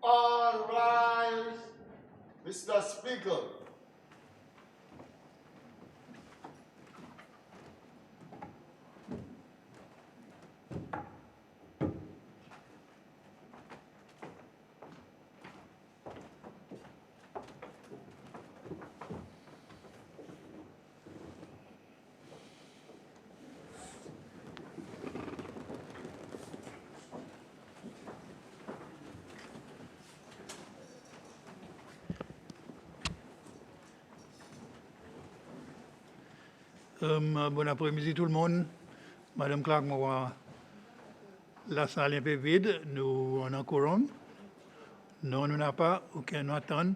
All rise. Mr. Speaker. Bon après-midi tout le monde. Madame Clark, la salle est un peu vide. Nous en avons quorum. Non, nous n'avons pas. Aucun nous attend.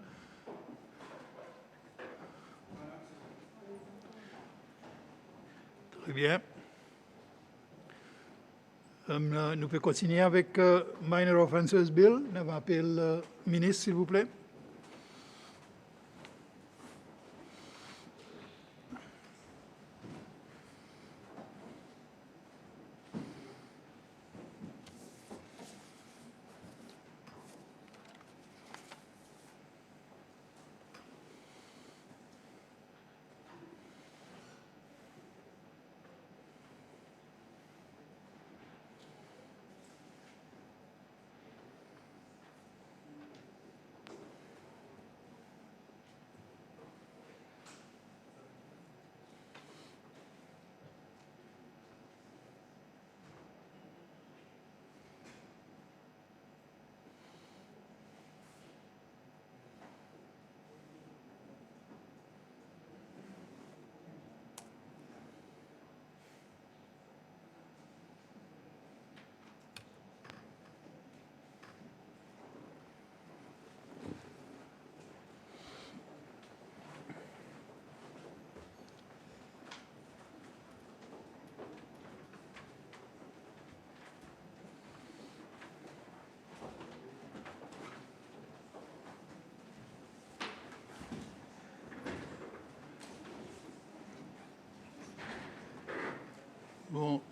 Très bien. Nous pouvons continuer avec Minor Offences Bill. Nous allons appeler le ministre, s'il vous plaît.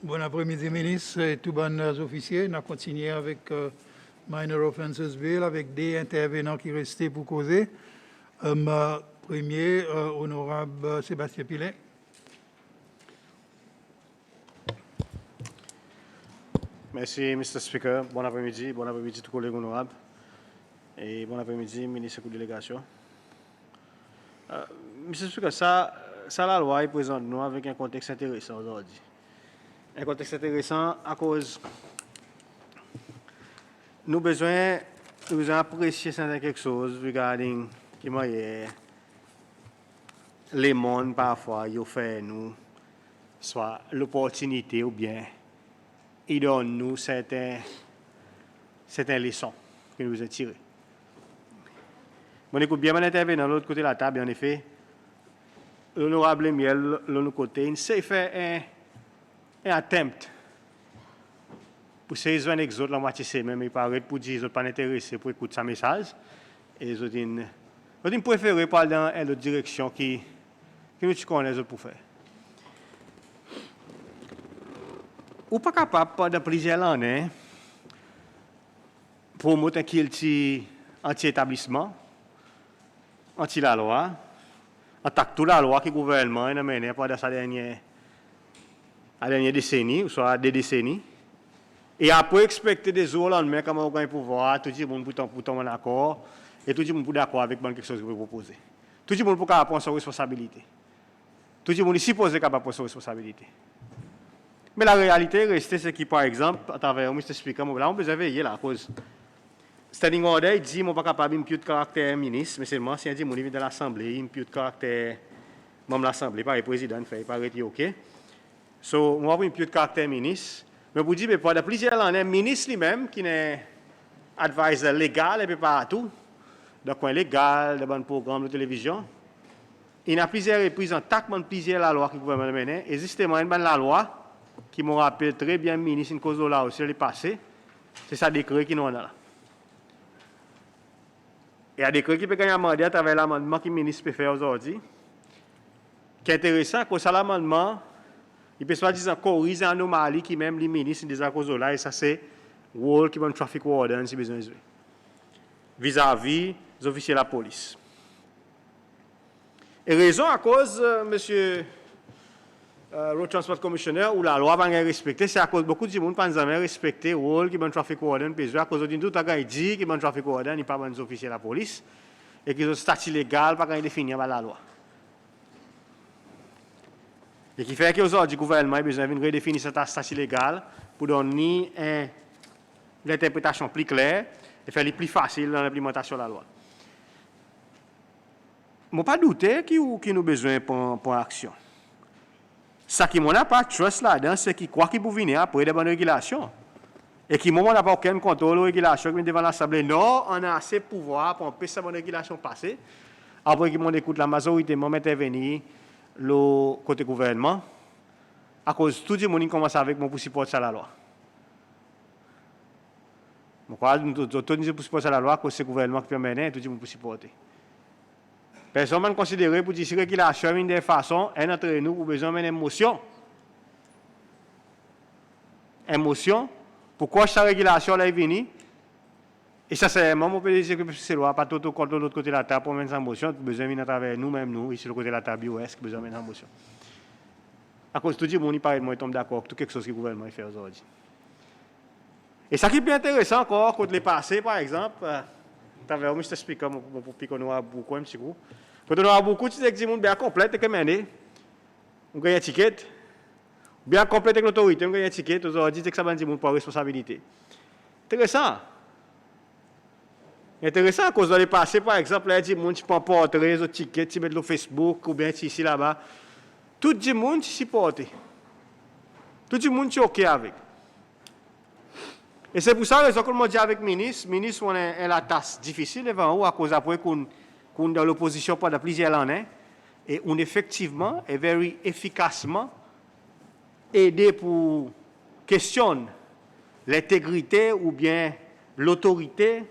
Bon après-midi, ministre et tous les officiers. On a continué avec Minor Offences Bill avec des intervenants qui restaient pour causer. Premier, honorable Sébastien Pilet. Merci, Mr. Speaker. Bon après-midi tous collègues honorables. Et bon après-midi, ministre de la délégation. Mr. Speaker, ça, la loi est présente nous avec un contexte intéressant aujourd'hui. Un contexte intéressant à cause nous besoin apprécier quelque chose regarding comment les mondes parfois ils offrent nous soit l'opportunité ou bien ils donnent nous certaines leçons que nous avons tirées. Bon, écoute bien, mon intervenant de l'autre côté de la table, en effet, l'honorable Miel, de l'autre côté, il s'est fait un attempt pour ces un exode la moitié c'est même il paraît pour dire qu'ils sont pas intéressés pour écouter sa message et ils ont préféré parler dans l'autre direction qui nous connaissons pour faire. Ou pas capable pendant plusieurs années promouvoir un culture anti-établissement, anti-la loi, attaque toute la loi que le gouvernement a mené pendant sa dernière décennie, ou soit des décennies. Et après, expecter des jours au lendemain, comment on gagne pouvoir, tout le monde pour tomber en accord, et tout le monde pour d'accord avec quelque chose que vous proposez. Tout le monde pour prendre sa responsabilité. Tout le monde est supposé capable de prendre sa responsabilité. Mais la réalité reste ce qui, par exemple, à travers Mr. Speaker, là, on peut veiller là, à cause. Standing order, il dit, je ne suis pas capable de caractère ministre, mais seulement si on dit, je suis dans l'Assemblée, il me caractère membre de l'Assemblée, pas le président, il paraît OK. So, moi, je suis caractère ministre. Mais vous dites, pendant plusieurs années, le ministre lui-même, qui est advisor légal et partout, dans le coin légal, dans le programme de télévision, il y a plusieurs reprises en taquement plusieurs la loi que le gouvernement a menée. Et justement, il y a la loi qui me rappelle très bien, le ministre, une cause de là aussi, elle est passée. C'est ça décret qui nous a là. Et il y a des décret qui peut gagner amendé à travers l'amendement que le ministre peut faire aujourd'hui. Qui est intéressant, que ça l'amendement, il peut soi-disant corriger anomalie qui même les ministres des causes là, et ça c'est le rôle qui va le traffic warden si besoin de. vis-à-vis des officiers de la police. Et raison à cause, monsieur Road Transport Commissioner, où la loi va pas respecter, c'est à cause beaucoup de monde pas jamais respecté le rôle qui est trafic warden, à cause de tout le dit qui est trafic warden, il pas des officiers de la police, et qui ont un statut légal pas défini par la loi. Et qui fait qu'aujourd'hui, le gouvernement a besoin de redéfinir cet statut légal pour donner une interprétation plus claire et faire plus facile dans l'implémentation de la loi. Je ne pas douter qu'il nous besoin pour action. Ça qui n'a pas de trust là-dedans, c'est qu'il croit qu'il peut venir après des bonnes régulations. Et qui n'a pas aucun contrôle aux régulations qui devant l'Assemblée. Non, on a assez de pouvoir pour empêcher ces bonnes régulations passer. Après qu'il écoute la majorité, moi intervenir le côté gouvernement, à cause tout le monde commence avec moi pour supporter ça la loi. Je crois que nous pour supporter la loi, que c'est le gouvernement qui permet tout le monde pour supporter. Personne ne considère pour dire que la régulation est une façon, un entre nous, pour besoin d'une émotion. Émotion, pourquoi cette régulation est venue? Et ça, c'est moi, je peux dire que c'est loi, pas tout contre l'autre côté de la table pour mettre en motion, besoin de à travers nous-mêmes, nous, ici, le côté de la table, est-ce que besoin de mettre en motion? À cause de tout le monde, il paraît, moi, tombe d'accord avec tout quelque chose que le gouvernement fait aujourd'hui. Et ça qui est bien intéressant encore, quand les passés, par exemple, à travers, je t'explique, pour piquer nous à beaucoup, un petit coup. Quand on a beaucoup, tu dis que le monde bien complet, et que mener, on gagne un ticket, bien complet avec l'autorité, on gagne un ticket, aujourd'hui, c'est que ça va dire pour responsabilité. Intéressant. Intéressant à cause de les passés, par exemple, là, il y a des gens qui peuvent porter les tickets, qui mettent sur Facebook ou bien ici, là-bas. Tout le monde qui supporte. Tout le monde qui est OK avec. Et c'est pour ça que je dis avec le ministre, on a la tâche difficile devant nous, à cause après qu'on est dans l'opposition pendant plusieurs années, et on effectivement et very efficacement aider pour questionner l'intégrité ou bien l'autorité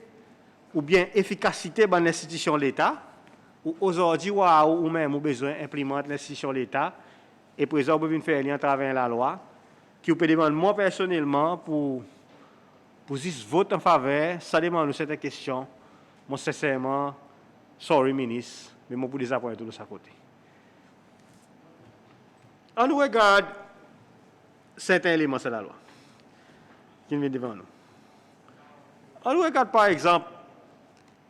ou bien efficacité dans l'institution de l'État, ou aujourd'hui, ou même, ou besoin d'implémenter l'institution de l'État, et présent, vous pouvez faire lien à travers la loi, qui vous peut demander moi personnellement pour juste voter en faveur, ça demande cette question, moi sincèrement, sorry ministre, mais moi pour désappointer tout de sa côté. On nous regarde certains éléments de la loi qui viennent devant nous. On nous regarde par exemple,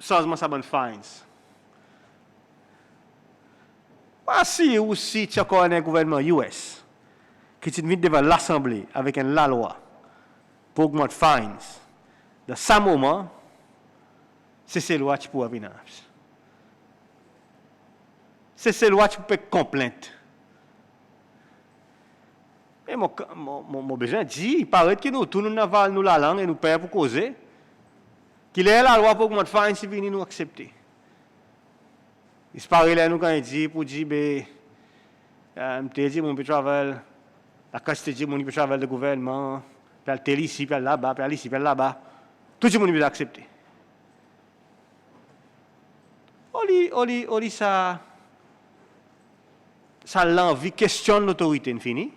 changement de fines. Si ou si tu as encore un gouvernement US qui est venu devant l'Assemblée avec une loi pour augmenter les fines, dans ce moment, c'est ces lois qui pourraient venir. C'est ces lois qui peuvent complainte. Et mon besoin dit, il paraît que nous, tous nous avons la langue et nous payons pour causer. Qu'il est la loi pour augmenter les fines, si venir nous accepter. Il se paraît là, nous, quand il dit, pour dire, mon peut travailler, la casse dit, mon peut travailler le gouvernement, puis tel ici, puis là-bas, puis ici, puis là-bas. Tout le monde peut accepter. Ça l'envie, questionne l'autorité infinie.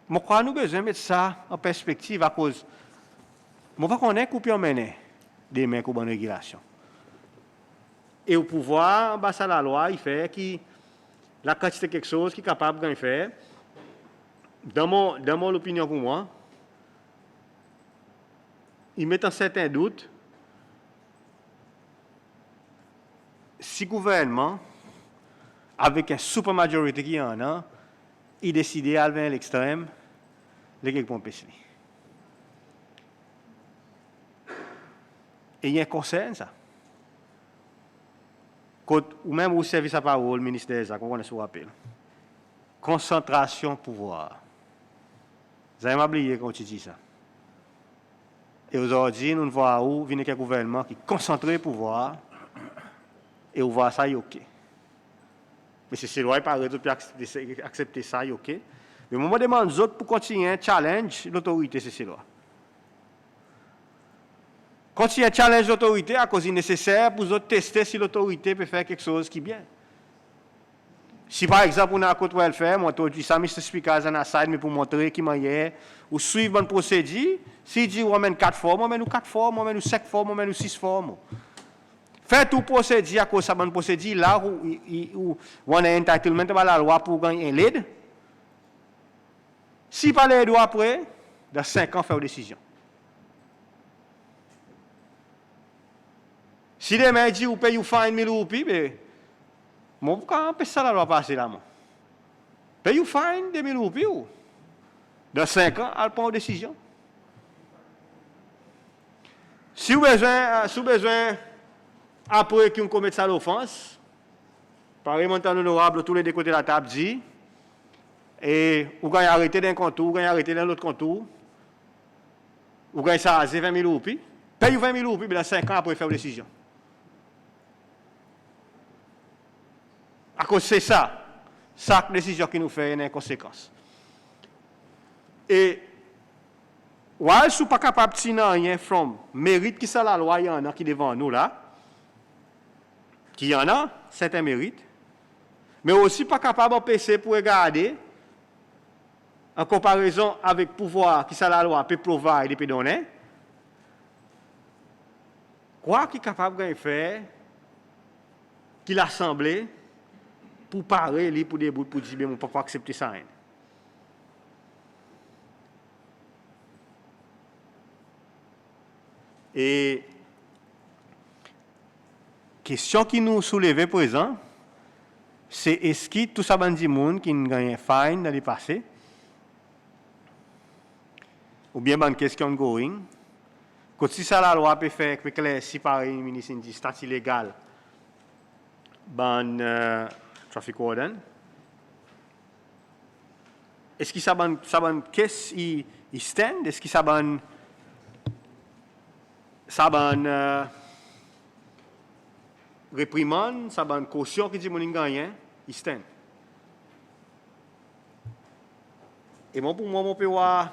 Je crois que nous avons besoin de mettre ça en perspective à cause. Je ne sais pas qu'on est coupé en mener des mains pour une régulation. Et au pouvoir, bah, ça la loi, il fait que la quantité de quelque chose qui est capable de faire. Dans mon opinion pour moi, il met un certain doute si le gouvernement, avec une super majorité qui en a, il décide d'aller à l'extrême, les quelques points péchés. Et il y a un conseil, ça. Ou même au service à parole, le ministère des Affaires, on se rappelle. Concentration pouvoir. Vous avez oublié quand tu dis ça. Et aujourd'hui, nous voyons où vient un gouvernement qui concentre le pouvoir et on voit ça, OK. Mais si c'est loi, il ne peut pas accepter ça, OK. Mais moi, je demande aux autres pour continuer à challenge l'autorité, c'est loi. Continuer à challenge l'autorité à cause nécessaire pour les autres tester si l'autorité peut faire quelque chose qui est bien. Si par exemple, on a un compte welfare, moi, je dis ça, Mr. Speaker, as an aside, mais pour montrer qui manière, ou suivre une procédure, si dit, on amène 4 formes, on amène 4 formes, on amène 5 formes, on amène 6 formes. Faites tout procédure à cause de cette procédure là où on a entitlement à la loi pour gagner l'aide. Si pas l'aide après, dans 5 ans, faire une décision. Si demain dit ou paye ou fine 1000 roupies, ben, moi, pourquoi empêcher ça la loi passer là, moi? Paye ou fine 2000 roupies ou? Dans 5 ans, elle prend une décision. Si vous avez besoin, après qu'on commette ça l'offense, parlementaire honorable, tous les deux côtés de la table dit, et vous gagnez arrêté d'un contour, vous gagnez arrêté d'un autre contour, vous gagnez ça à 20 000 roupies, paye 20 000 roupies, mais dans 5 ans, après faire une décision. À cause c'est ça, chaque décision qui nous fait a une conséquence. Et, while je ne suis pas capable de tirer rien from mérite qui ça la loi, il y en a qui devant nous là, qui y en a, certains mérites, mais aussi pas capable d'empêcher pour regarder, en comparaison avec le pouvoir qui ça la loi peut provide et peut donner, quoi qui est capable de faire, qui l'assemblée, pour parler, pour des bouts, pour dire, on ne peut pas accepter ça. Et question qui nous soulève présent, c'est est-ce que tout ça bandi monde qui ont gagné fine dans le passé, ou bien une question ongoing, quand si ça la loi peut faire que si par un ministre dit statut légal, traffic warden, est-ce que ça qu'est-ce il stand, est-ce que ça réprimande, ça ban caution qui dit mon gagnant, il stand. Et moi pour moi mon peut voir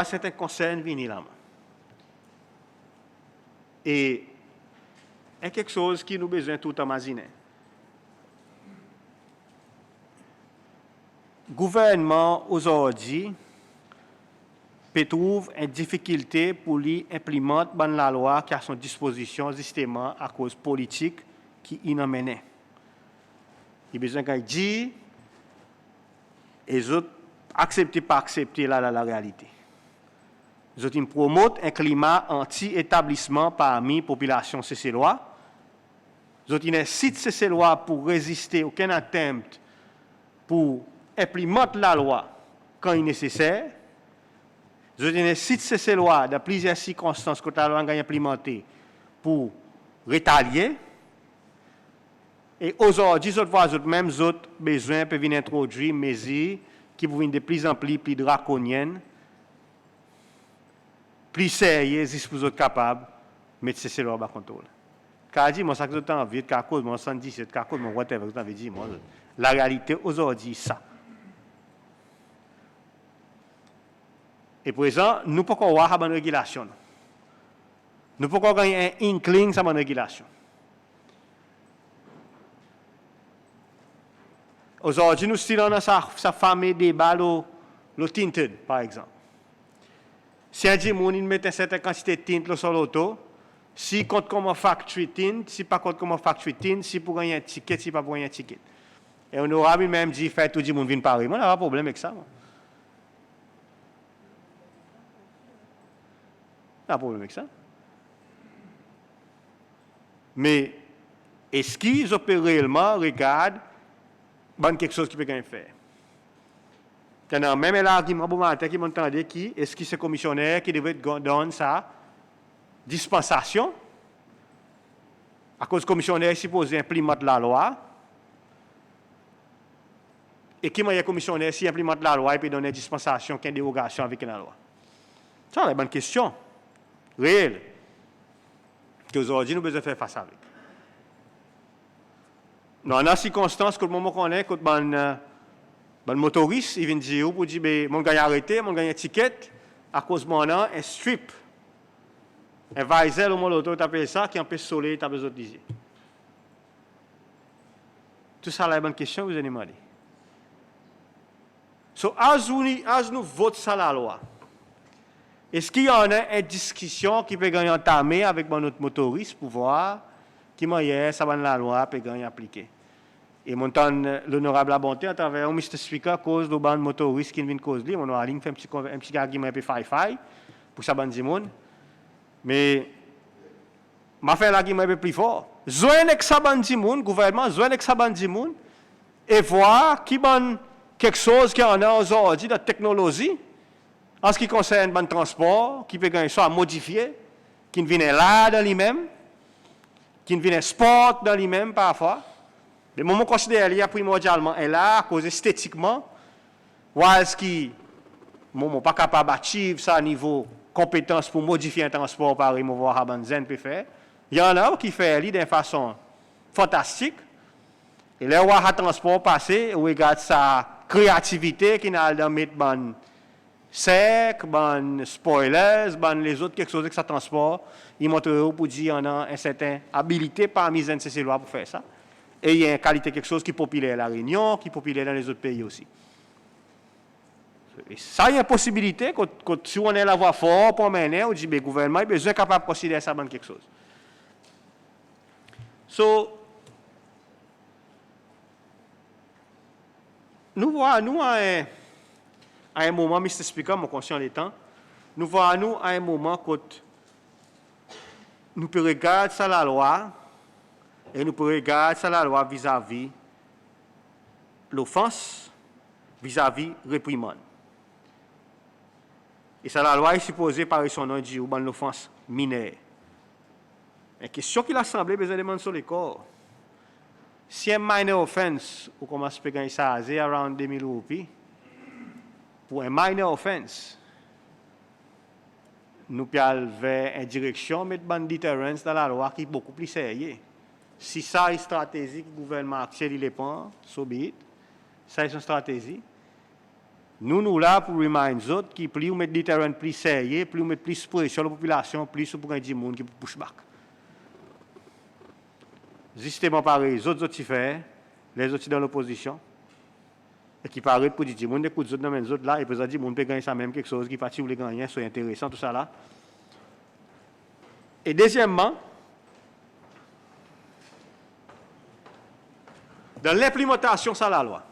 certains concerns venir là. Et est quelque chose qui nous besoin tout imaginer. Gouvernement aujourd'hui peut trouver une difficulté pour lui implémenter la loi qui a son disposition justement à cause politique qui y emmène. Il a besoin qu'il dise et les autres accepter pas accepter la réalité. Les autres promotent un climat anti-établissement parmi la population CC-Loi. Les autres incitent CC-Loi pour résister à aucun attempt pour implémenter la loi quand il est nécessaire. Je cite ces lois dans plusieurs circonstances que la loi a implémentées pour rétalier. Et aujourd'hui, même autres besoins peuvent venir introduire mesures qui vont venir de plus en plus draconiennes, plus sérieuses pour être capables de mettre ces lois sous contrôle. Car dit, moi, ça que j'ai envie, car cause, moi, 117, car cause, moi, whatever, vous avez dit, moi, la réalité aujourd'hui, ça. Et présent, nous ne pouvons pas avoir une régulation. Nous ne pouvons pas gagner un inkling sur une régulation. Aujourd'hui, nous sommes dans sa fameux débat, le tinted, par exemple. Si un dit, on met une certaine quantité de tint sur l'auto, si compte comment factory tint, si pas compte comment factory tint, si pour gagner un ticket, si pas pour gagner un ticket. Et on aura même dit, fait tout le monde vient Paris. Moi, on n'a pas de problème avec ça. Moi. Pas de problème avec ça. Mais est-ce qu'ils opèrent réellement, regardent, quelque chose qui peut gagner faire? Même l'argument bon matin qui m'entendait qui est-ce que c'est commissionnaire qui devrait donner sa dispensation à cause commissionnaire supposé implémenter la loi et qui m'a commissionnaire s'il implémente la loi et peut donner dispensation qui est dérogation avec la loi. Ça c'est une bonne question réelle que aujourd'hui nous devons faire face avec. Dans la circonstance que le moment qu'on est, quand le motoriste, il vient dire, pour dire, mon gars arrêté, mon gars un ticket, à cause de mon nom, un strip. Un visor, au moins l'auto, tu appelles ça, qui empêche le soleil, tu as besoin de dire. Tout ça, là, est bonne question, vous allez demander. So, as nous votons ça la loi, est-ce qu'il y en a une discussion qui peut gagner entamée avec notre motoriste pour voir qui manière ça va la loi peut gagner appliquer? Et mon temps, l'honorable Abonté, à travers un Mr. Speaker, cause de ban motoriste qui vient cause lui, on a fait un petit argument un peu faille pour ça ban du monde. Mais, m'a fait l'argument un peu plus fort. Zouen avec ça ban du monde, gouvernement, zouen avec ça ban du monde, et voir qui ban quelque chose qui en a aujourd'hui de technologie, en ce qui concerne le transport, qui peut gagner soit modifié, qui ne vient là dans lui-même, qui ne vient sport dans lui-même parfois. Le moment considéré qu'il y a primordialement est là, à cause esthétiquement, ou est-ce qui n'est pas capable d'achieve ça à niveau compétence pour modifier un transport par removoir à Banzen peut faire. Il y en a qui fait d'une façon fantastique. Et là, on a un transport passé, on regarde sa créativité qui n'a dans mettre ban sec, ban spoilers, ban les autres, quelque chose que ça transport. Il montre pour dire qu'on a une certaine habilité parmi ces lois pour faire ça. Et il y a une qualité, quelque chose qui est populaire à La Réunion, qui est populaire dans les autres pays aussi. Et ça, il y a une possibilité, si on est la voix forte pour mener, on dit que le gouvernement est besoin capable de considérer ça comme quelque chose. So, nous voyons à un moment, Mr. Speaker, mon conscient des temps, nous voyons à un moment que nous pouvons regarder ça la loi, et nous pouvons regarder ça la loi vis-à-vis l'offense, vis-à-vis réprimande. Et ça la loi est supposée par son nom dit ou l'offense mineure. La question qui l'Assemblée besoin de demander sur les corps. Si un minor offense, ou comment se peut gagner ça, c'est around 2000 roupies, pour un minor offense, nous pouvons vers une direction, mettre une deterrence dans la loi qui est beaucoup plus sérieuse. Si ça est une stratégie que le gouvernement actuel il prend, so be it. Ça est une stratégie. Nous là pour reminder les autres qui plus mettre des terrains plus sérieux, plus mettre plus pression sur la population, plus pour gagner du monde qui push back. Justement pareil, les autres qui font, les autres dans l'opposition, et qui paraît pour dire, monde écoute les autres dans les autres là, et puis ça dit, monde peut gagner ça même quelque chose qui partit ou les gagner, soit intéressant tout ça là. Et deuxièmement, dans l'implémentation de la loi.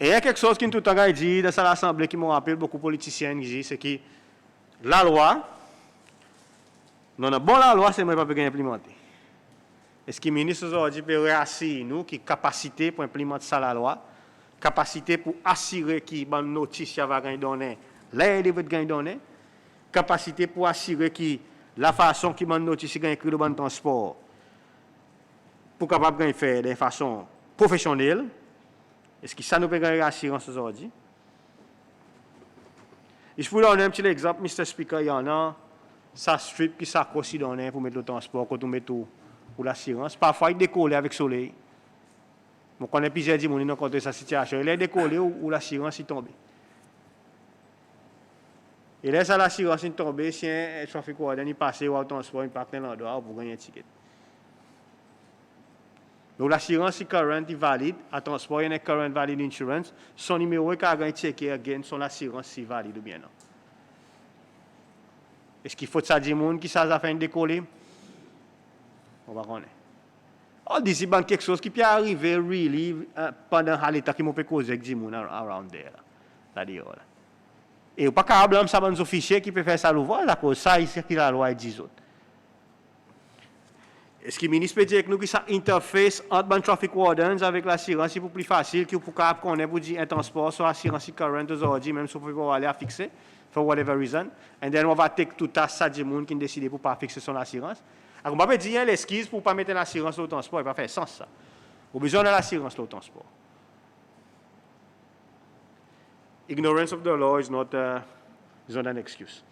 Et il y a quelque chose qui tout le temps dit dans l'Assemblée qui me rappelle beaucoup de politiciens qui disent, c'est que la loi, non, bon la loi, c'est moi qui ne peux pas implémenter. Est-ce que le ministre aujourd'hui peut réassurer nous qui capacité pour implémenter ça la loi, capacité pour assurer qu'il y a une notice qui va gagner donner, là il va gagner donner, capacité pour assurer que la façon qu'il y a une notice qui gagne écrit dans le transport, pour capable de faire de façon professionnelle. Est-ce que ça nous peut gagner assurance aujourd'hui? Et je peux donner un petit exemple, Mr. Speaker, il y en a, ça strip qui s'accroche donné pour mettre le transport, quand on met tout pour l'assurance. Parfois, il décolle avec le soleil. On connaît plusieurs gens qui ont rencontré cette situation. Il est décollé ou l'assurance est tombée. Et là, ça l'assurance est tombée, si un traffic warden est passé au transport, il part dans l'endroit pour gagner un ticket. Donc l'assurance est current est valide, à transport, il y a un current valid insurance, son numéro est gagné checké again, son assurance est valide ou bien non. Est-ce qu'il faut que ça dise monde qui ça a fait décoller? On va connaître. On dit c'est quelque chose qui peut arriver really pendant l'état qui m'a fait causer avec des gens around there là. Et pas capable ça ban officier qui peut faire ça l'ouvrir la cause ça ici qui la loi dit autres. Est-ce que le ministre peut dire que nous que ça interface entre les traffic wardens avec l'assurance, c'est plus facile que pour qu'on ait pour dire un transport sur l'assurance current aujourd'hui, même si on peut aller à fixer, for whatever reason, and then on va take tout à ça du monde qui décide pour pas fixer son assurance. Alors on va pas dire l'esquisse pour pas mettre l'assurance au transport, il va faire sens ça. On a besoin de l'assurance au transport. Ignorance of the law is not an excuse.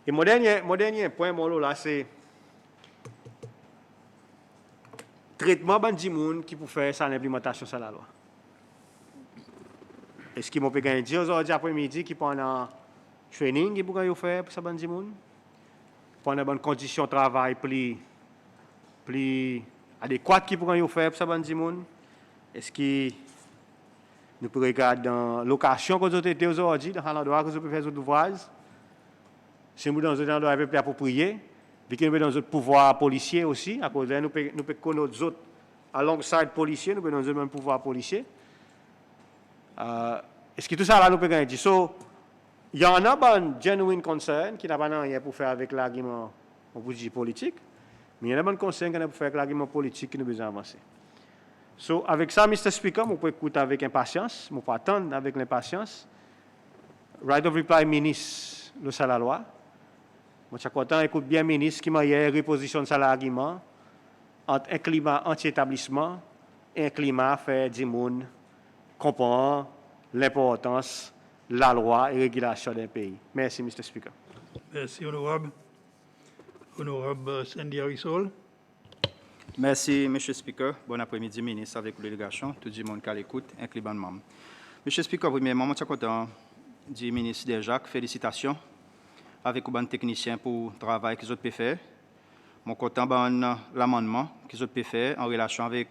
Et mon dernier point, là, c'est traitement de monde qui peut faire ça l'implémentation de la loi. Est-ce qu'il m'a pu gagner aujourd'hui après-midi qui pendant training qui peut faire pour ça de monde? Pendant bonne condition de travail plus plus adéquate qui pourrait faire pour ça, bandi moun? Est-ce que nous pouvons regarder dans location que vous avez aujourd'hui, dans l'endroit que vous pouvez faire votre ouvrage? Si nous dans un endroit approprié, puis que nous dans un pouvoir policier aussi, à cause de nous pouvons connaître les autres alongside policiers, nous pouvons dans un même pouvoir policier. Est-ce que tout ça là nous pouvons gagner? So, il y en a un genuine concern qui n'a pas rien pour faire avec l'argument politique, mais il y en a un concern qui n'a pas pour faire avec l'argument politique qui nous besoin avancer. So, avec ça, Mr. Speaker, je peux écouter avec impatience, je peux attendre avec l'impatience. Right of reply, ministre, le la loi. Je suis content, écoute bien, ministre, qui m'a repositionné ça l'argument entre un climat anti-établissement et un climat fait du monde comprend l'importance de la loi et régulation d'un pays. Merci, Mr. Speaker. Merci, honorable. Honorable Sandy Harrison. Merci, M. Speaker. Bon après-midi, ministre, avec la délégation, tout le monde qui l'écoute, incluant le membre. M. Speaker, premièrement, je suis content du ministre Derjac. Félicitations avec les techniciens pour le travail qu'ils ont fait. Je suis content de l'amendement qu'ils ont fait en relation avec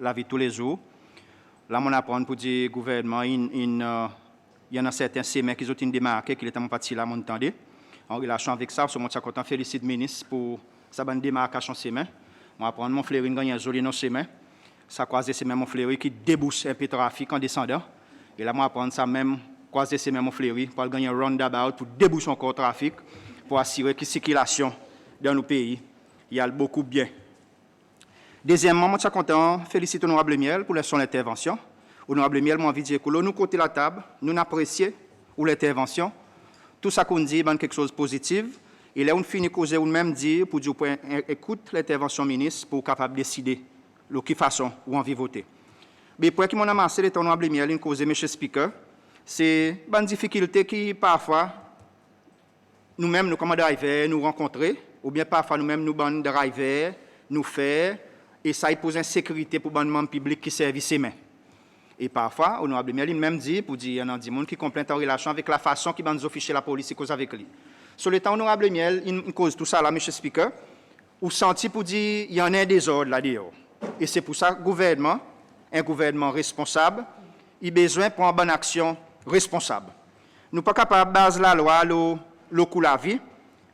la vie de tous les jours. Là, on apprend pour dire que le gouvernement, il y en a certains semaines qui ont démarqué, qui étaient partis là, on entendait. En relation avec ça, je suis content de féliciter le ministre pour sa démarcation semaine. Je vais prendre mon fleury, gagner un joli non semaine. Ça croise ces mêmes fleury qui débouche un peu de trafic en descendant. Et là, je vais prendre ça même, croiser ces mêmes fleury pour gagner un roundabout pour déboucher encore le trafic, pour assurer que la circulation dans nos pays, il y a beaucoup bien. Deuxièmement, je suis content de féliciter l'honorable Miel pour son intervention. Honorable Miel, moi, envie de dire que nous côté la table, nous apprécions l'intervention. Tout ça qu'on dit, c'est quelque chose de positif. Et là, on finit de causer, on même dire, pour dire, écoute l'intervention ministre pour capable décider de quelle façon ou envie voter. Mais pour qui m'en a amassé, l'honorable Miel, une cause, M. Speaker, c'est une difficulté qui, parfois, nous-mêmes, nous, comme drivers, nous rencontrer, ou bien parfois, nous-mêmes, nous, comme drivers, nous faire, et ça pose une sécurité pour les membres publics qui servent ces mains. Et parfois, honorable Miel, il même dit, pour dire, il y en a des gens qui complainent en relation avec la façon qu'ils nous afficher la police et cause avec lui. Sur le temps, honorable Miel, il cause tout ça là, M. Speaker, ou senti pour dire, il y en a un désordre là-dedans. Et c'est pour ça que le gouvernement, un gouvernement responsable, il a besoin de prendre une bonne action responsable. Nous ne sommes pas capables de baser la loi, le coup la vie,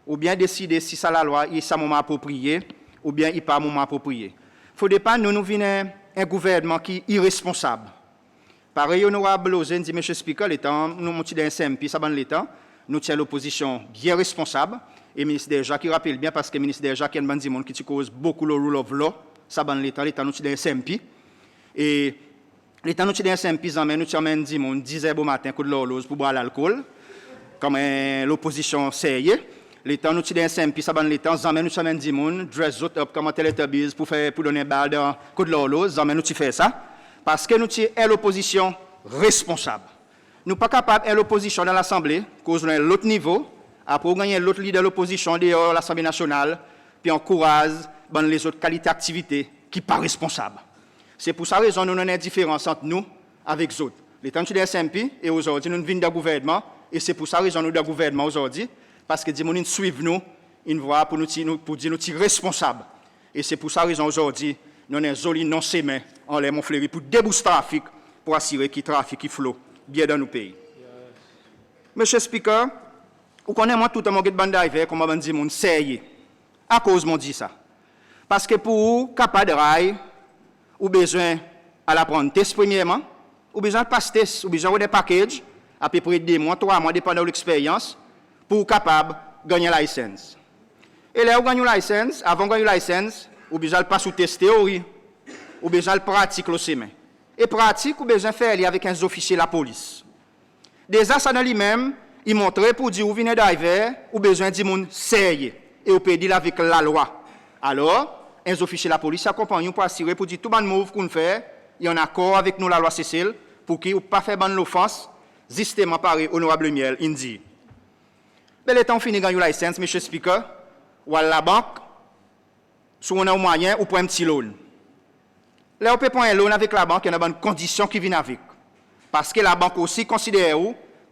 ou bien décider si ça la loi est un moment approprié, ou bien il n'est pas un moment approprié. Il faut pas nous venons un gouvernement qui est irresponsable. Pareil, honorable Lozen dit, M. Speaker, l'état, nous sommes dans un SMP, ça va l'état, nous tenons l'opposition bien responsable, et le ministre Derjac qui rappelle bien, parce que le ministre Derjac, il y a un monde qui cause beaucoup le rule of law, ça va l'état, nous sommes dans un SMP. Et l'état, nous sommes dans un SMP, nous sommes dans 10 heures au matin, coup de l'horloge pour boire l'alcool, comme l'opposition sérieux. L'état, nous sommes dans un SMP, ça va l'état, nous sommes dans 10 monde, dress up comme un télétabise pour donner un balle dans coup de l'horloge, nous faisons ça. Parce que nous sommes l'opposition responsable. Nous ne sommes pas capables de l'opposition dans l'Assemblée, cause de l'autre niveau, après gagner l'autre leader de l'opposition dehors l'Assemblée nationale, puis encourage les autres qualités d'activité qui ne sont pas responsables. C'est pour ça raison nous avons une différence entre nous avec les autres. Les temps de SMP et aujourd'hui nous venons d'un gouvernement, et c'est pour ça raison nous d'un gouvernement aujourd'hui, parce que nous suivons nous, une voie pour dire que nous sommes responsables. Et c'est pour ça raison aujourd'hui nous avons un joli non sémé en l'air mon fleury pour déboucher le trafic, pour assurer que le trafic qui flot bien dans nos pays. Monsieur Speaker, vous connaissez moi tout le monde bande d'hiver, comme on dit, mon sérieux. À cause de dit ça. Parce que pour vous, capable de rail, ou besoin à la prendre test premièrement, ou besoin de passer test, ou besoin de des packages, à peu près 2 mois, 3 mois, dépendant de l'expérience, pour capable de gagner la licence. Et là, vous gagnez la licence, avant de gagner la licence, ou besoin de passer au test théorie, ou besoin de pratique le semaine. Et pratique, ou besoin de faire avec un officier de la police. Déjà, ça dans lui-même, il montre pour dire, vous venez d'arriver, ou besoin de monde sérieux, et vous pouvez dire avec la loi. Alors, un officier de la police accompagne pour assurer, pour dire tout le move qu'on fait, il y a un accord avec nous, la loi Cécile, pour qu'il ne pas faire bonne l'offense, justement par honorable Miel, il dit. Mais le temps fini de gagner la licence, M. Speaker, ou à la banque, si on a un moyen, ou pour un petit loan. Là, on peut prendre un loan avec la banque, il y a une bonne condition qui vient avec. Parce que la banque aussi considère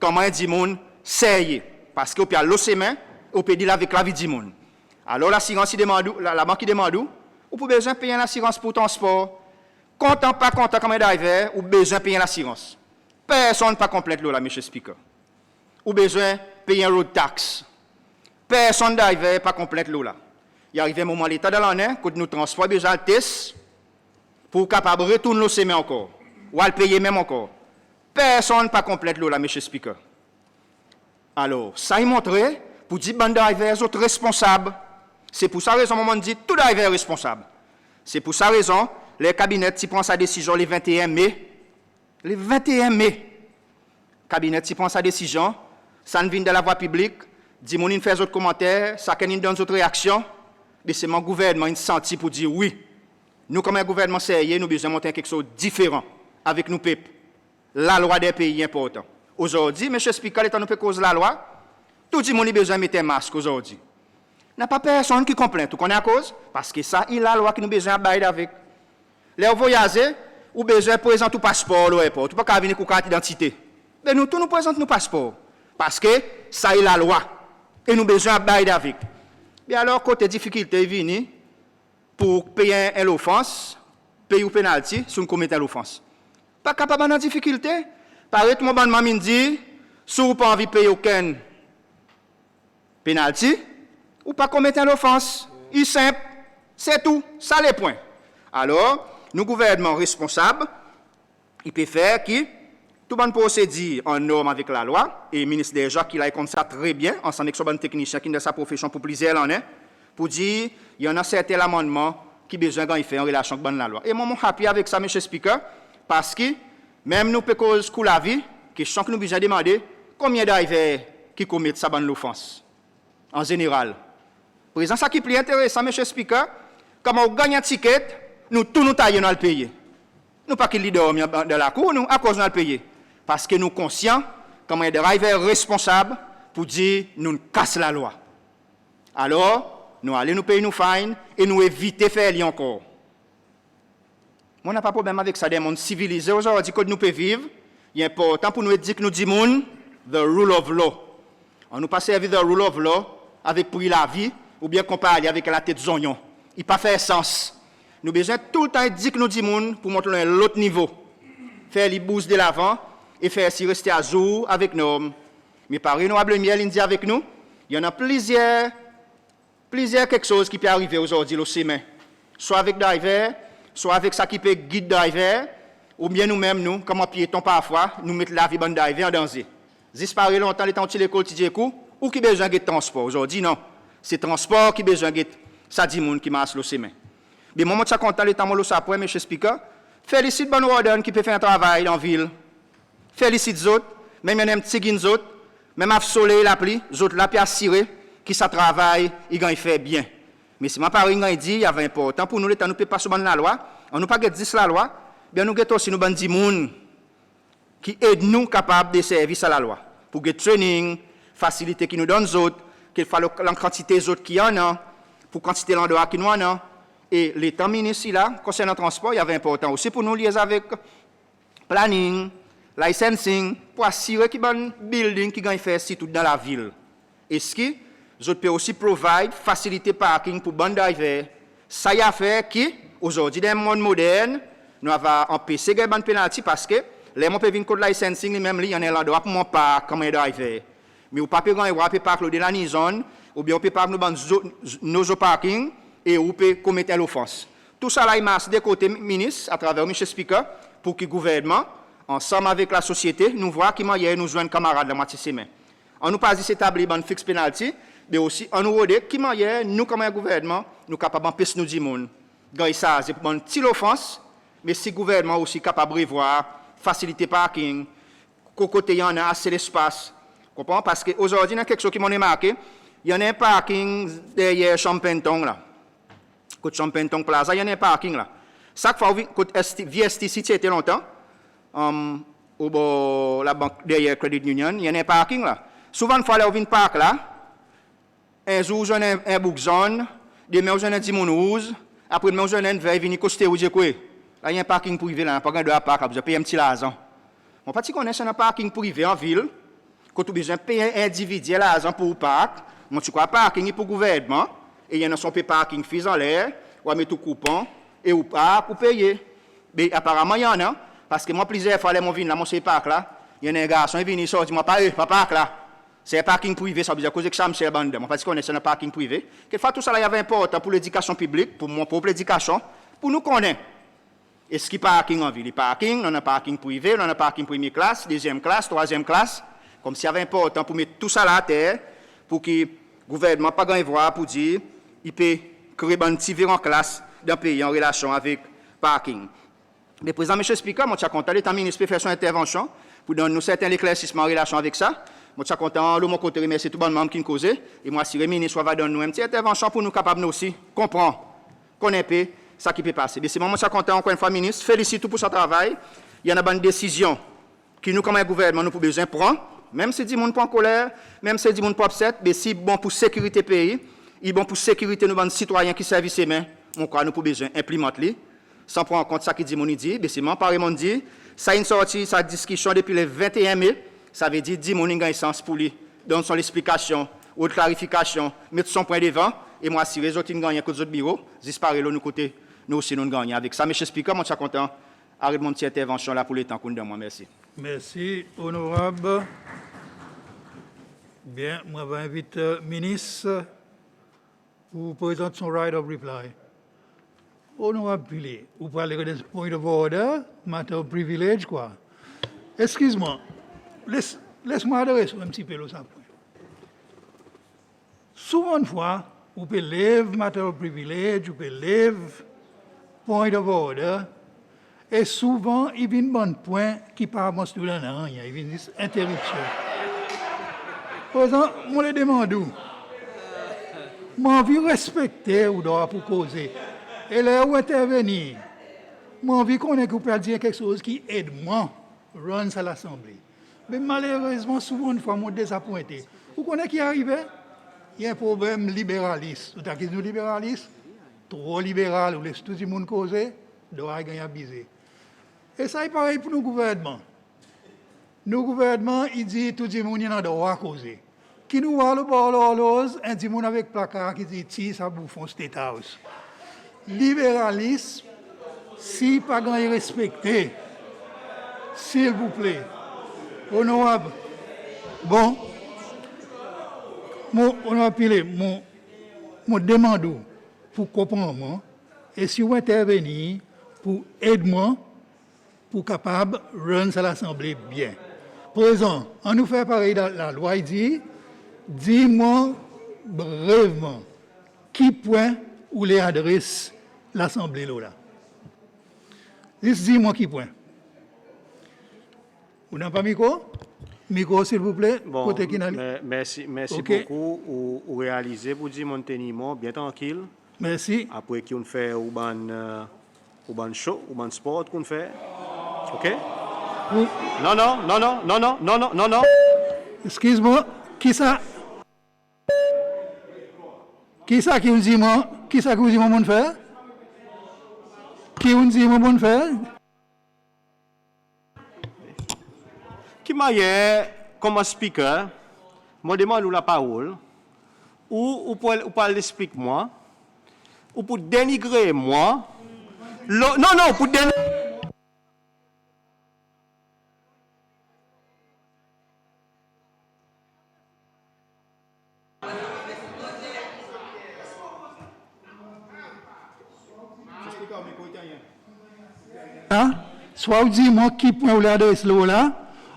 comme un monde sérieux. Parce qu'on peut aller l'OCM, on peut dire avec la vie du monde. Alors, l'assurance, la banque demande, ou pour besoin de payer l'assurance pour ton sport. Content, pas content comme un driver, ou besoin de payer l'assurance. Personne pas complète là, M. Speaker. Ou besoin de payer un road tax. Personne driver pas complète là. Il arrive un moment l'État de l'année, quand nous transportons besoin de test, pour capable retourner le semer encore, ou à le payer même encore. Personne pas complète là, M. Speaker. Alors, ça y montre, pour dire que les drivers sont responsables. C'est pour ça raison, on dit tout driver est responsable. C'est pour ça raison, le cabinet prend sa décision le 21 mai. Le 21 mai, le cabinet prend sa décision, ça ne vient de la voie publique, dit mon fait d'autres commentaires, ça donne d'autres réactions, mais c'est mon gouvernement qui senti pour dire oui. Nous, comme un gouvernement sérieux, nous besoin de monter quelque chose de différent avec nous, peuple. La loi des pays est importante. Aujourd'hui, M. Speaker, l'État nous fait cause de la loi, tout le monde a besoin de mettre un masque aujourd'hui. Il n'y a pas personne qui complaint, tout connaît à cause, parce que ça, il y a la loi qui nous besoin de bailler avec. Les voyageurs, ou besoin de présenter un passeport à l'aéroport, tu peux pas venir avec une carte d'identité. Mais nous, tous nous présentons nos passeports, parce que ça, il y a la loi, et nous besoin de bailler avec. Bien alors, côté difficulté, il vient pour payer une offense, payer une pénalité si on commet une offense. Pas capable de difficulté. Pareil, tout le monde m'a dit, si vous n'avez pas envie de payer aucune pénalité, ou pas commettre une offense. Il est simple, c'est tout, ça les points. Alors, nous, gouvernement responsable, il peut faire qui tout le monde procédure en norme avec la loi, et le ministre déjà qui l'a comme ça très bien, ensemble avec son technicien qui est dans sa profession pour plusieurs années, pour dire il y en a certains amendements qui besoin de faire en relation avec la loi. Et moi, je suis happy avec ça, M. Speaker, parce que même nous, pour cause de la vie, question que nous besoin demander, combien d'arrivés qui commettent ça bonne l'offense en général. Président, ça qui est plus intéressant, M. Speaker, comme on gagne un ticket, nous tous nous taillons dans le pays. Nous pas qu'il leader dans la cour, nous, à cause de le payer. Parce que nous sommes conscients, comme un driver responsable, pour dire nous cassons la loi. Alors, nous allons nous payer nos fines et nous éviter de faire lien encore. Moi, on n'a pas de problème avec ça, des mondes civilisés aujourd'hui, que nous pouvons vivre. Il est important pour nous dire que nous disons the rule of law. On nous pas servir the rule of law avec prix la vie ou bien comparer avec la tête d'oignon. Il n'a pas fait sens. Nous avons besoin tout le temps de dire que nous disons pour montrer à l'autre niveau. Faire les bouses de l'avant et faire si rester à jour avec nous. Mais par Renouable Miel, il dit avec nous, il y en a plusieurs quelque chose qui peut arriver aujourd'hui au semaine. Soit avec driver, soit avec ça qui peut guide driver, ou bien nous-mêmes, nous, comme un piéton parfois, nous mettons la vie de driver en danger. Disparaît longtemps, les temps de l'école, ou qui besoin de transport. Aujourd'hui, non. C'est transport qui besoin de ça dit monde qui marche le semaine. Mais moi, je suis content, l'état de ça pour M. Speaker. Félicite Bon Warden qui peut faire un travail dans la ville. Félicite les autres, même un petit les autres, même à soleil la pluie, les autres là, puis assurer qui ça travaille, ils fait bien. Mais si ma parole dit, il y avait important pour nous, l'État nous peut pas subir la loi, on nous pas dit la loi, bien nous aussi nous bandi moun qui aide nous capables de servir à la loi. Pour get training, facilité qui nous donne les autres, qu'il faut la quantité des autres qui en a, pour quantité l'endroit qui nous en a. Et l'État ministre là, concernant le transport, il y avait important aussi pour nous lier avec planning, licensing, pour assurer qu'il y a un building qui gagne faire tout dans la ville. Est-ce que je peux aussi provide facilité parking pour bon driver? Ça y a fait qui, aujourd'hui, dans le monde moderne, nous avons empêché de bonne pénalité parce que les gens peuvent venir contre licensing, même il y en a l'endroit pour mon parc comme un driver. Mais vous ne pouvez pas parker dans la zone, ou bien vous pouvez pas nos parking et vous pouvez commettre l'offense. Tout ça là, il marche des côtés ministre, à travers M. Speaker, pour que le gouvernement, ensemble avec la société, nous voit comment nous joignent camarades la moitié semaine. On nous pas dit établir une fixe penalty, mais aussi on nous dit comment nous comme un gouvernement, nous capables d'empêcher nous dire ça c'est pour une petite offense, mais si le gouvernement aussi capable de voir faciliter parking, côté il y en a assez d'espace. Comprends? Parce qu'aujourd'hui, il y a quelque chose qui m'a remarqué. Il y a un parking derrière Champenton là. Côté Champenton Plaza, il y a un parking là. Chaque fois, côté VST City était longtemps, au bord la banque derrière Credit Union, il y a un parking là. Souvent, il faut aller au Vin Park là. Un jour, j'en ai un book zone, demain, j'en ai un Dimon Rouge, après, demain, j'en ai un verre, vini coster ou dire quoi. Là, il y a un parking privé là, pas de parc, vous payez un petit l'argent. Mon petit connaît un parking privé en ville. Quand tu as besoin de payer un individu l'argent pour le parc, moi tu crois parking pour le gouvernement, et il y en a son parking fils en l'air, ou à mettre tout coupon, et ou pas, pour payer. Mais apparemment, il y en a, parce que moi, plusieurs fois, mon vin là, mon parc là, il y a un garçon, il vient, il sort, dit, moi, pas parc là. C'est un parking privé, ça veut dire que c'est Michel Bande, moi, parce qu'on est sur un parking privé. Quelquefois, tout ça, là, il y avait important pour l'éducation publique, pour mon propre éducation, pour nous connaître. Est-ce qu'il y a parking en ville? Parking, on a un parking privé, on a un parking première classe, deuxième classe, troisième classe. Comme s'il y avait important pour mettre tout ça là à terre, pour que le gouvernement pas gagné voir pour dire il peut créer un petit en classe d'un pays en relation avec parking. Le président, M. Speaker, je suis content, l'État ministre peut faire son intervention pour donner nous certains éclaircissements en relation avec ça. Je suis content, de mon côté, remercier tout le monde qui nous cause. Et moi, si le ministre va donner nous une petite intervention pour nous capables aussi comprendre, connaître ça qui peut passer. Mais c'est moi, je suis content, encore une fois, ministre, félicite tout pour son travail. Il y en a une décision qui nous, comme un gouvernement, nous avons besoin de prendre. Même si dit monde pas en colère, même si dit monde pas upset, mais si bon pour sécurité pays, il bon pour sécurité nous citoyens qui servissent les mains, on croit nous pour besoin implémenter sans prendre en compte ça qui dit mon dit, mais c'est mon pareillement dit, ça une sortie sa discussion depuis le 21 mai, ça veut dire dit mon gagne sens pour lui, donne son explication ou clarification, mettre son point devant et moi si les autres gagnent que les autres bureaux, disparaît là nous côté nous aussi nous gagnons avec ça. Monsieur Speaker, moi je suis content arrête mon petite intervention là pour le temps qu'on donne moi merci. Merci, honorable. Bien, moi, je vais inviter le ministre pour présenter son right of reply. Honorable Pili, vous parlez de point of order, matter of privilege, quoi. Excuse-moi, laisse-moi adresser un petit peu le point. Souvent, une fois, vous pouvez lever matter of privilege, vous pouvez lever point of order, et souvent, il vient un bon point qui part mon student, il vient une interruption. Par exemple, je me demande, j'ai envie de respecter ou droit pour causer. Et là où intervenir, j'ai envie qu'on ait dire quelque chose qui aide moi à run à l'Assemblée. Mais malheureusement, souvent, une fois, je suis désappointé. Vous connaissez qui arrive? Il y a un problème libéraliste. Vous avez dit libéraliste? Trop libéral, vous laissez tout le monde causer, doit gagner à biser. Et ça est pareil pour nos gouvernements. Nos gouvernements, ils disent tout le monde a droit à causer. Qui nous voit le bord l'horloge, un petit monde avec placard qui dit si ça bouffe un State House. Libéralisme, si pas gagné respecté, s'il vous plaît. Honorable. Bon, honorable, je demande pour comprendre, et si vous intervenez pour aider moi, pour capable de rendre l'Assemblée bien. Présent, on nous fait pareil dans la loi, il dit, dis-moi brièvement qui point ou les adresse l'Assemblée là. Dis-moi qui point. Vous n'avez pas micro? Micro, s'il vous plaît. Bon, Côté merci okay. beaucoup. Ou réaliser pour dire mon teniment bien tranquille. Merci. Après qu'on fait un show, un sport qu'on fait. OK? Oui. Non. Excuse-moi. Qui ça? Qui ça qui vous dit moi? Qui ça qui vous dit moi mon faire? Qui vous dit moi mon faire? Qui m'a comme speaker, je demande la parole, ou pour l'expliquer moi, ou pour dénigrer moi. Non, pour dénigrer. Soit vous dites moi qui point vous l'adresse là,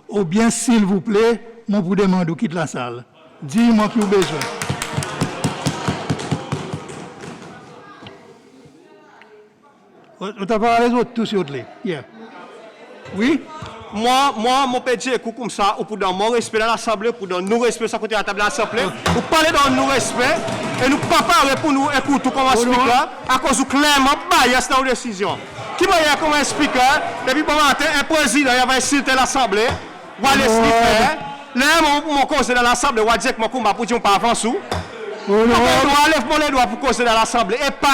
ou bien s'il vous plaît, moi vous demande ou quitte la salle. Dis-moi qui vous besoin. Vous t'avez parlé les autres tous sur les. Yeah. Oui? Moi, mon petit coup comme ça, ou pour donner mon respect dans l'Assemblée, pour donner nous respect sur côté de la table de l'Assemblée, vous parlez dans nous respect, et nous pas parler pour nous écouter comme un speaker, à cause de clairement bias dans nos décisions. Qui m'a dit comme un speaker, depuis bon matin, un président il va insulter l'Assemblée, va laisser faire. Là, mon cause dans l'Assemblée, va dire que mon combat pour dire pas avant sous. On lève mon doigt pour causer dans l'Assemblée, et pas.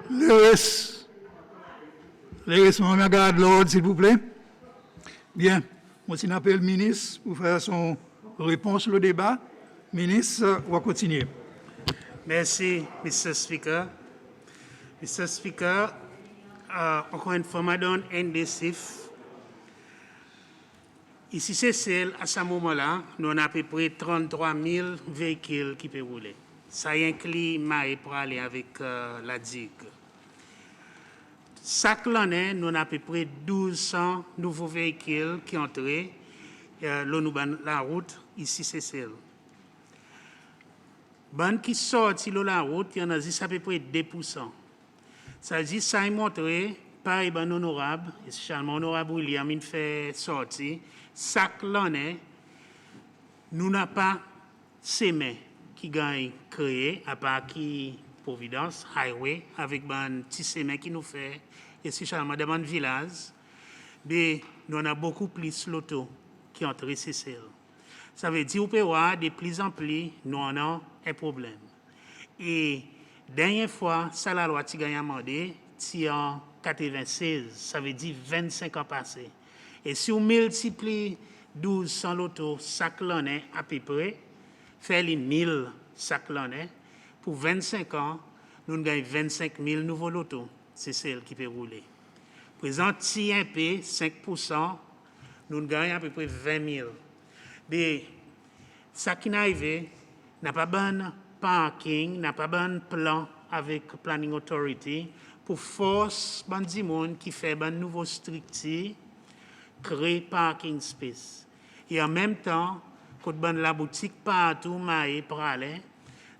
Le reste, me garde l'ordre, s'il vous plaît. Bien, moi, je n'appelle le ministre pour faire son réponse au débat. Ministre, on va continuer. Merci, Mr. Speaker. Mr. Speaker, encore une fois, Madame indécisif. Ici, c'est celle, à ce moment-là, nous avons à peu près 33 000 véhicules qui peuvent rouler. Ça inclut Maï pour aller avec la digue. Chaque année, nous avons à peu près 1200 nouveaux véhicules qui entrent la route, ici, c'est celle. Ban qui sortent de la route, il y en a à peu près 2%. Ça dit, ça a montré par les honorables, spécialement honorable William, il fait sortir. Chaque année, nous n'avons pas semé qui gagne créé, à part qui Providence, Highway, avec un petit semé qui nous fait, et spécialement dans un village, mais nous avons beaucoup plus l'auto qui entre ces celles. Ça veut dire que de plus en plus, nous avons un problème. Et dernière fois, ça la loi qui gagne amendé, c'est en 96, ça veut dire 25 ans passés. Et si on multiplie 1200 l'auto chaque année à peu près, fait les 1000 chaque année, pour 25 ans, nous gagnons 25 000 nouveaux lotos. C'est celle qui peut rouler. Présent, TIP, 5%, nous gagnons à peu près 20 000. Mais ça qui n'arrive, n'a pas bon parking, n'a pas bon plan avec Planning Authority pour force bandi monde qui fait une nouvelle structure créer parking space. Et en même temps, quand la boutique partout maille pour aller,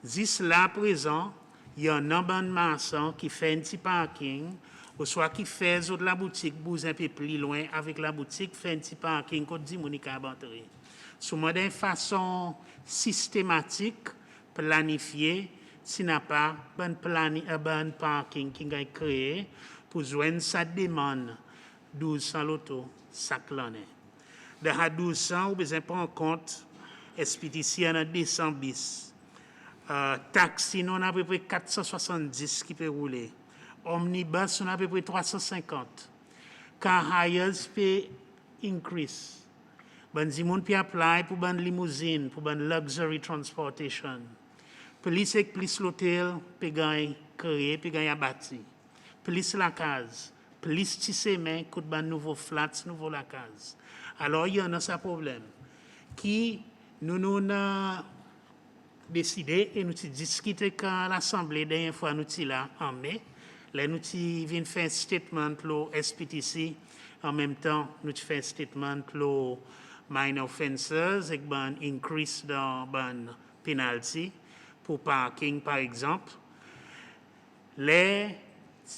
jusqu'à présent, il y a un bon maçon qui fait un petit parking, ou soit qui fait de la boutique bouge un peu plus loin avec la boutique, fait un petit parking quand dit Monica a batterie. Sous de façon systématique, planifiée, s'il n'a pas un parking qui a créé pour joindre sa demande 1200 lotos chaque année. Dans 1200, vous besoin prendre en compte SPTC en 200 bis. Taxi, nous avons à peu près 470 qui peuvent rouler. Omnibus, on a à peu près 350. Car hires peut increase. Ben, si moun peut apply pour une limousine, pour une luxury transportation. Plus et plus l'hôtel peut gagner créer, peut gagner bâti. Plus la case, plus tissemé, coûte ban nouveau flats, nouveau la case. Alors, il y en a ce problème. Qui nous avons décidé et nous avons discuté quand l'Assemblée, dernière fois, nous sommes là en mai. Là, nous avons fait un statement pour SPTC. En même temps, nous avons fait un statement pour minor offenses avec un increase dans le penalty pour parking, par exemple. Là,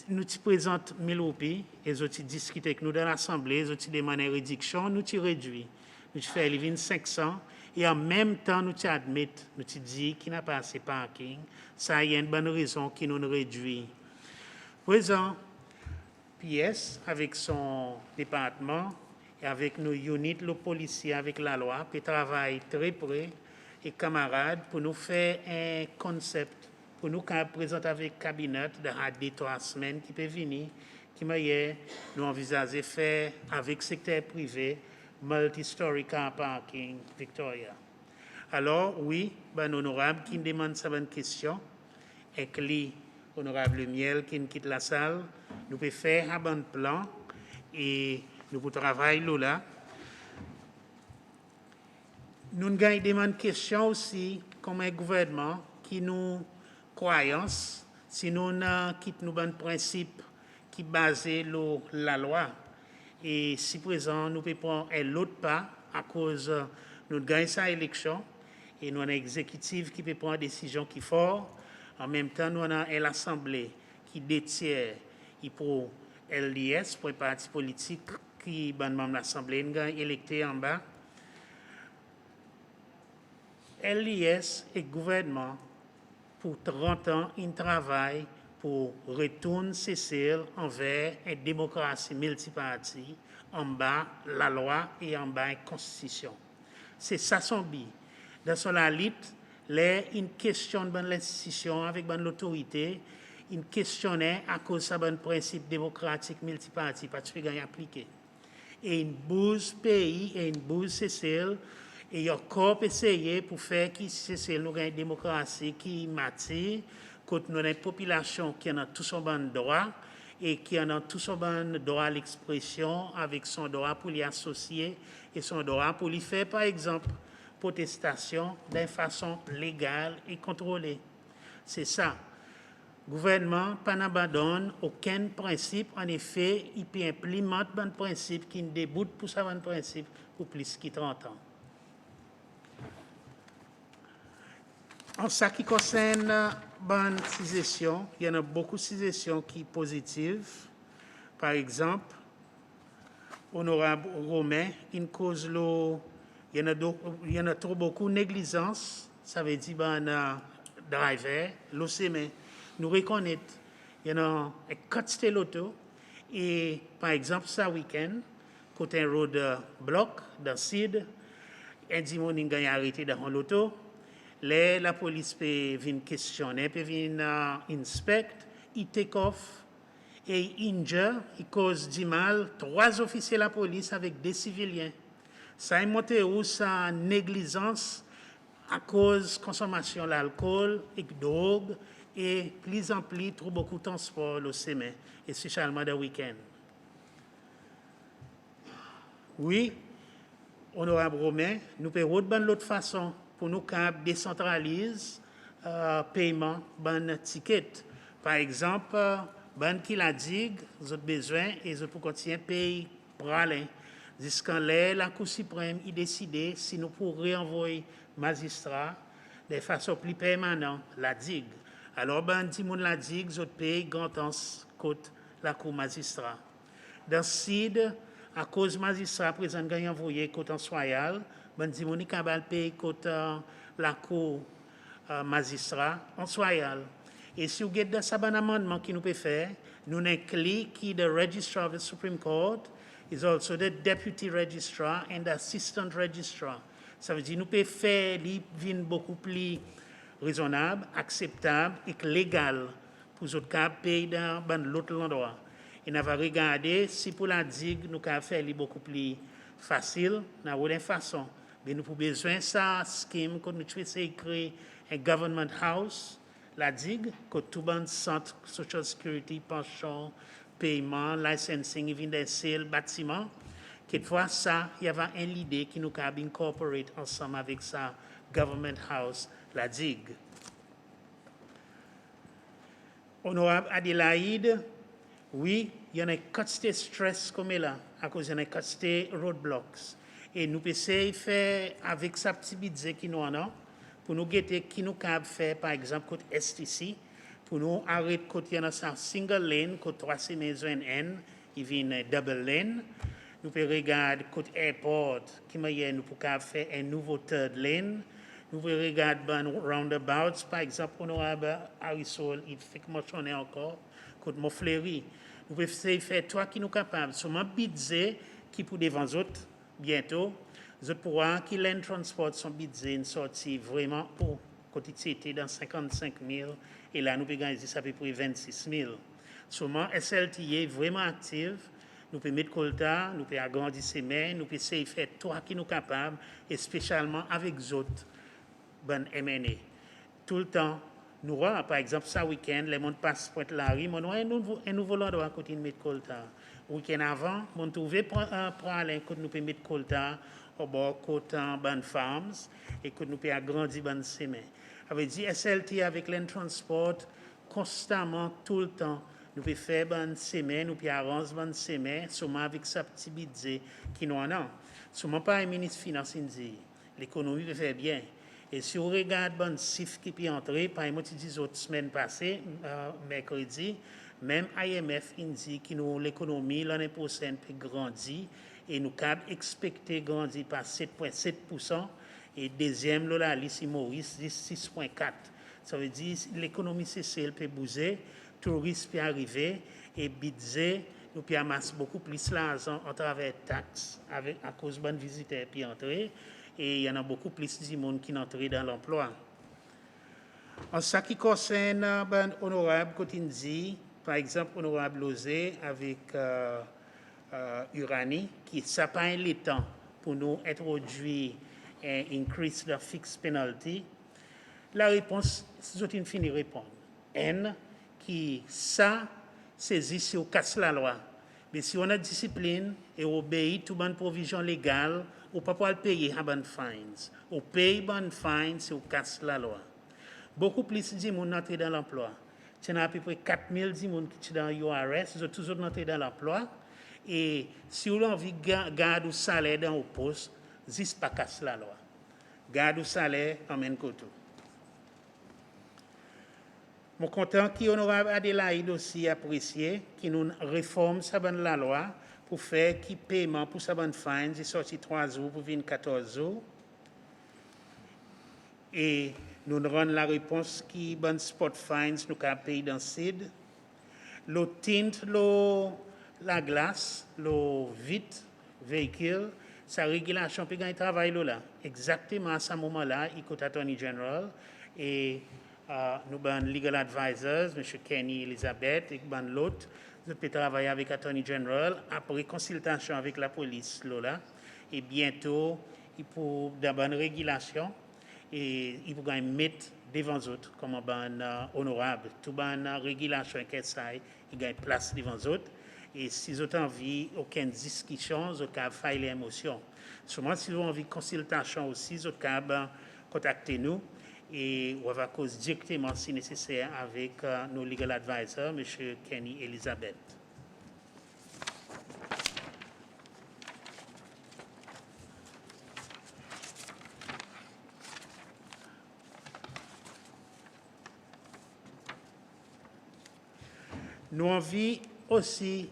nous présentons 1000 roupies et nous avons discuté avec nous dans l'Assemblée, nous avons demandé une réduction, nous avons réduit. Nous avons fait 500 et en même temps, nous avons admis, nous avons dit qu'il n'a pas assez de parking. Ça y a une bonne raison qui nous réduit. Présent, PS, avec son département et avec nos unités, le policier, avec la loi, qui travaillent très près et camarades pour nous faire un concept, pour nous présenter avec le cabinet de 2-3 semaines qui peut venir, qui nous envisager faire avec le secteur privé, multi-story car parking Victoria. Alors, oui, ben honorable qui demande ça bonne question, et que l'honorable Miel qui quitte la salle, nous pouvons faire un bon plan et nous pouvons travailler là. Nous avons demandé question aussi comme un gouvernement qui nous croyance, si nous quittons nos bons principes qui basent la loi. Et si présent, nous pouvons prendre un autre pas à cause de nous gagnons cette élection et nous avons un exécutif qui peut prendre une décision qui est forte. En même temps, nous avons l'Assemblée qui détient pour LDS, pour un parti politique qui est membre de l'Assemblée, nous avons électé en bas. LDS et le gouvernement, pour 30 ans, ils travaillent pour retourner Cécile envers une démocratie multipartie, en bas la loi et en bas la constitution. C'est ça son but. Dans son lutte, là, une question de l'institution avec l'autorité, il questionnait à cause de principe démocratique multiparti, parce que gagné appliqué. Et une bouse pays et une bouse Cécile, et il y a encore essayé pour faire que Cécile nous gagne une démocratie qui mature, quand nous avons une population qui a tout son bon droit, et qui a tout son bon droit à l'expression, avec son droit pour l'y associer, et son droit pour lui faire, par exemple, protestation d'une façon légale et contrôlée. C'est ça. Le gouvernement n'abandonne aucun principe. En effet, il peut implémenter un principe qui ne déboute pour ça un principe pour plus de 30 ans. En ce qui concerne bonne succession, il y en a beaucoup de successions qui sont positives. Par exemple, honorable Romain, il y en a trop beaucoup de négligence, ça veut dire ben driver, l'OCM, nous reconnaître, il y en a un quantité l'auto, et par exemple, ce week-end, côté un road block dans le sud, un dimanche, il a arrêté dans l'auto, la police peut venir questionner, peut venir inspecter, il take off, et injure, il cause du mal, 3 officiers de la police avec des civiliens. Ça a monté où sa négligence à cause de consommation d'alcool et de drogue et plus en plus trop beaucoup de transport le semaine, et spécialement le week-end. Oui, honorable Romain, nous pouvons de l'autre façon pour nous décentraliser paiement de ticket. Par exemple, ban qui la digue, vous avez besoin et vous pouvez continuer à payer pour aller. Jusqu'à la Cour suprême a décidé si nous pourrions envoyer magistrat de façon plus permanente la digue. Alors, ban dit la digue, vous payez grand temps côté la Cour magistrat. Dans ce sud, à cause magistrat présent gagne envoyé côté en soyal, ban dit mon cabal paye côté la Cour magistrat en soyal. Et si vous avez dans un amendement qui nous peut faire, nous inclut qui the registrar of the Supreme Court is also the deputy registrar and the assistant registrar. Ça veut dire que nous pouvons faire les vignes beaucoup plus raisonnables, acceptables et légal pour les autres cas payer dans l'autre endroit. Et nous allons regarder si pour la digue, nous pouvons faire les beaucoup plus facile, dans une façon. Mais nous avons besoin de ça, scheme, quand nous faisons créer un government house, la digue, que tout le centre social security, pension, paiement, licensing, évidentiel, bâtiment. Quelquefois, ça, il y avait une idée qui nous a incorporé ensemble avec ça, government house, la digue. Honorable Adélaïde, oui, il y en a quantité de stress comme là, à cause de quantité de roadblocks. Et nous pouvons essayer de faire avec sa petite budget qui nous en a, pour nous guetter qui nous capable faire, par exemple, côté STC, pour nous arrêter côté il y en a un single lane, côté 3 semaines N, il vient double lane. Nous pouvons regarder côté airport, qui nous pouvons faire un nouveau third lane. Nous pouvons regarder roundabouts, par exemple, honorable Harrison, il fait que mentionner encore, côté Montfleury. Nous pouvons faire toi qui nous capables, seulement budget qui pour devant les autres, bientôt. Je pourrais qu'il ait transport son budget une sortie vraiment haut, côté c'était dans 55 000 et là nous pouvons gagner ça à peu près 26 000. Seulement SLT est vraiment active, nous pouvons mettre colta, nous pouvons agrandir ses mains, nous pouvons essayer de faire tout ce qui nous capable et spécialement avec les autres bonnes MNA. Tout le temps, nous voyons par exemple ce week-end, les gens passent Pointe-Larry, nous avons un nouveau endroit à côté de mettre colta. Le week-end avant, nous trouvons pour aller côté nous pouvons mettre colta au bord côté Ban Farms et que nous pouvons agrandir Ban Semaine. Avec dit SLT avec l'entransport constamment tout le temps. Nous pouvons faire Ban Semaine, nous pouvons arranger Ban Semaine, seulement avec sa petite budget qui nous en a. Seulement pas un ministre finance dit l'économie peut faire bien. Et si on regarde Ban chiffre qui peut entrer, par exemple, 10 autres semaines passées, mercredi, même IMF dit que l'économie l'année prochaine peut grandir et nous avons expecté grandir par 7,7%. Et deuxième, la liste Maurice dit 6,4%. Ça veut dire que l'économie CCL peut bouger, tourisme peut arriver et budget, nous peut amasser beaucoup plus d'argent à travers taxes à cause de bonnes visiteurs qui entrent et il y en a beaucoup plus de monde qui entrent dans l'emploi. En ce qui concerne ben, honorable Cotinzi, par exemple, honorable Lozé avec Urani, qui ça pas le temps pour nous introduire un increase de fixed penalty, la réponse, c'est une finie répondre. N, qui ça saisit si on casse la loi. Mais si on a discipline et on obéit toute bonne provision légale, on ne peut pas payer à bonne fines. On paye bonne fines si on casse la loi. Beaucoup plus de gens entrent dans l'emploi. Il y a à peu près 4000 gens qui sont dans l'URS, ils ont toujours entré dans l'emploi. Et si vous avez envie de garder le salaire dans le poste, juste pas casse la loi. Garde le salaire en même côté. Je suis content que l'honorable Adélaïde aussi apprécié qui nous réforme la loi pour faire qui paiement pour sa bonne fine, c'est sorti 3 jours pour venir 14 jours. Et nous rendons la réponse qui bonne spot fines nous avons payé dans CID. Le tint, la glace, le vite véhicule, sa régulation peut gagner travail là. Exactement à ce moment-là, il coûte Attorney General et nous avons legal advisors, M. Kenny Elizabeth et l'autre. Nous pouvons travailler avec Attorney General après consultation avec la police là. Et bientôt, il faut de bonne régulation et il faut mettre devant les autres comme un honorable. Tout bonne régulation qu'il il gagne place devant les autres. Et si vous avez envie, aucune discussion, vous avez fait l'émotion. Seulement, si vous avez envie de consultation aussi, vous avez contacter nous et on va cause directement si nécessaire avec nos legal advisors, M. Kenny Elizabeth. Nous envie aussi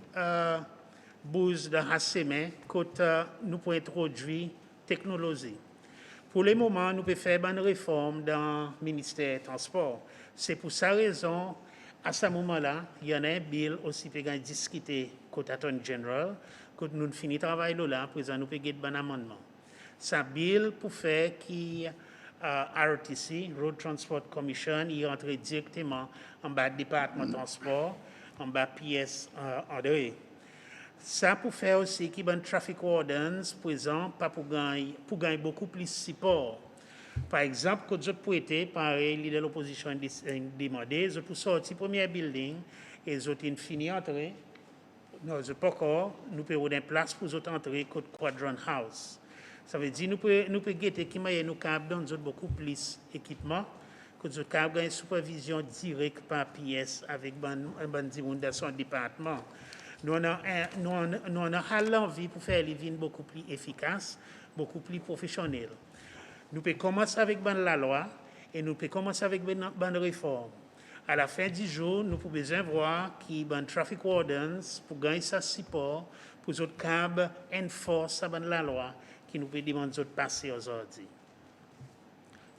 bouse de Hassemé quand nous pouvons introduire technologie. Pour le moment, nous pouvons faire une réforme dans le ministère des Transports. C'est pour sa raison, à ce moment-là, il y en a un bill aussi pour discuter côté Attorney General, quand nous finissons le travail là, présent nous pouvons faire un amendement. C'est un bill pour faire qui RTC, Road Transport Commission, il rentre directement en bas du département de transport, en bas PS André. Ça pour faire aussi qu'il y ait un traffic wardens présent pour gagner beaucoup plus de support. Par exemple, quand je peux être pareil, l'idée de l'opposition demandé, je peux sortir premier building et je peux finir entrer. Non, je peux encore, nous pouvons une place pour autres entrer côté Quadrant House. Ça veut dire nous pouvons guetter qui nous donne beaucoup plus d'équipement, que nous avons une supervision directe par PS avec un bon dans son département. Nous avons l'envie pour faire les vignes beaucoup plus efficaces, beaucoup plus professionnelles. Nous pouvons commencer avec la loi et nous pouvons commencer avec une réforme. À la fin du jour, nous pouvons besoin voir qui est traffic wardens pour gagner ce support pour les autres câbles enforce la loi qui nous peut demander de passer aujourd'hui.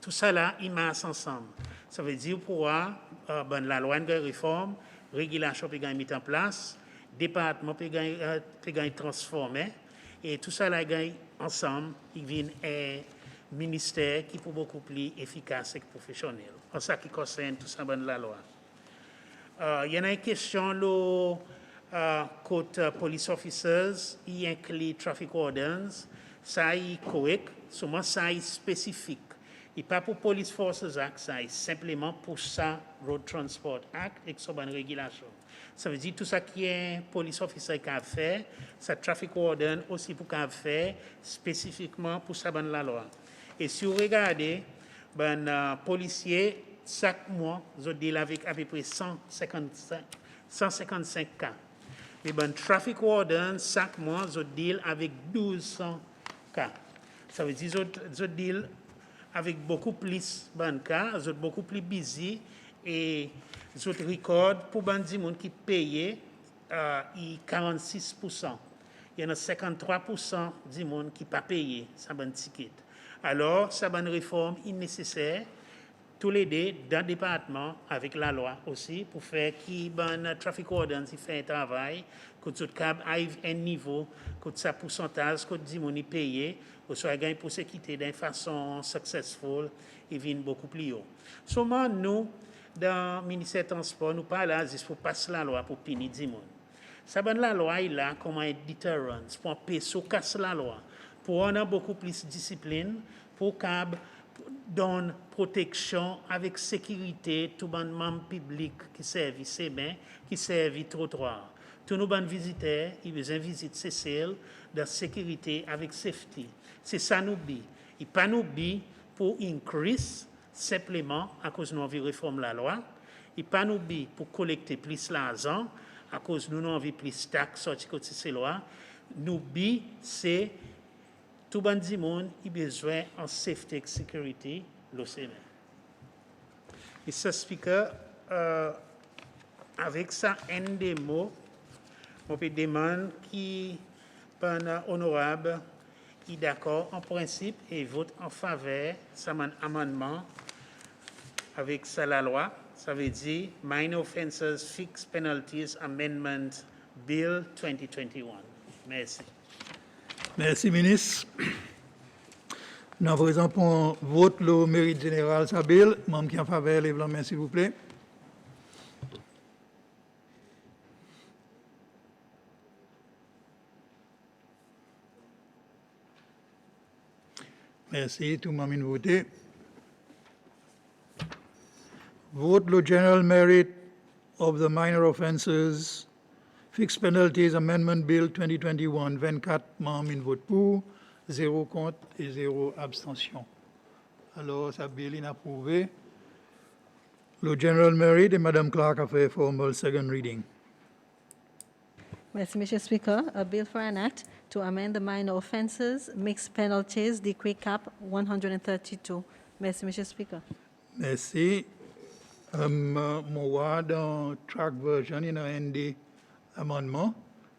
Tout ça là, il masse ensemble. Ça veut dire pour la loi de réforme, régulation peut gagner mise en place, département peut gagner transformé et tout ça là gagne ensemble, il vient un ministère qui est beaucoup plus efficace et professionnel. En ce qui concerne tout ça dans la loi. Il y en a une question le côté police officers, il inclut traffic wardens, ça est correct, seulement ça est spécifique. Et pas pour Police Forces Act, ça est simplement pour ça, Road Transport Act, et ça bonne régulation. Ça veut dire tout ça qui est police officer qui a fait, ça traffic warden aussi pour qu'a fait spécifiquement pour ça la loi. Et si vous regardez, policier chaque mois, je deal avec à peu près 155 cas. Mais traffic warden chaque mois, je deal avec 1200 cas. Ça veut dire je deal avec beaucoup plus de cas, je beaucoup plus busy et je record pour les gens qui payent 46%. Il y en a 53% des gens qui ne payent pas ça ticket. Alors, ça une réforme est nécessaire tous les deux dans le département avec la loi aussi pour faire qui ben traffic warden qui fait un travail que tout cab arrive à un niveau que ça pourcentage que dit mon payé ou soit gagne pour sécurité d'une façon successful et vient beaucoup plus haut. Seulement nous dans le ministère des Transports nous pas là juste pour passer la loi pour punir du monde. Ça ben la loi il là comme un deterrent pour empêcher casser la loi pour on a beaucoup plus de discipline pour cab donne protection avec sécurité tout le membre public qui servent ses mains, qui servent trottoir. Tous nos bons visiteurs, ils besoin visite Cécile de sécurité avec safety. C'est ça nous dit. Il pas nous dit pour increase simplement à cause de nous envie réformer la loi. Il pas nous dit pour collecter plus l'argent à cause de nous envie plus taxes sorti de ces lois. Nous dit c'est tout le monde a besoin en safety et sécurité, l'OCM. Mr. Speaker, avec ça, un des mots, on peut demander qui, pendant honorable, qui est d'accord en principe et vote en faveur de cet amendement avec ça la loi. Ça veut dire Minor Offences Fixed Penalties Amendment Bill 2021. Merci. Merci, ministre. Nous présentons vote le mérite général Sabil. Membre qui en faveur, lève la main, s'il vous plaît. Merci, tout le monde a voté. Vote le general merit of the minor offences Fixed Penalties Amendment Bill 2021, 24 membres votent pour, 0 contre et 0 abstention. Alors, ça bill est approuvé. Le General Merit et Mme Clark a fait formal second reading. Merci, Mr. Speaker. A bill for an act to amend the minor offences, mixed penalties, decree cap 132. Merci, Mr. Speaker. Merci. Moi, dans track version, il y a un des amendements.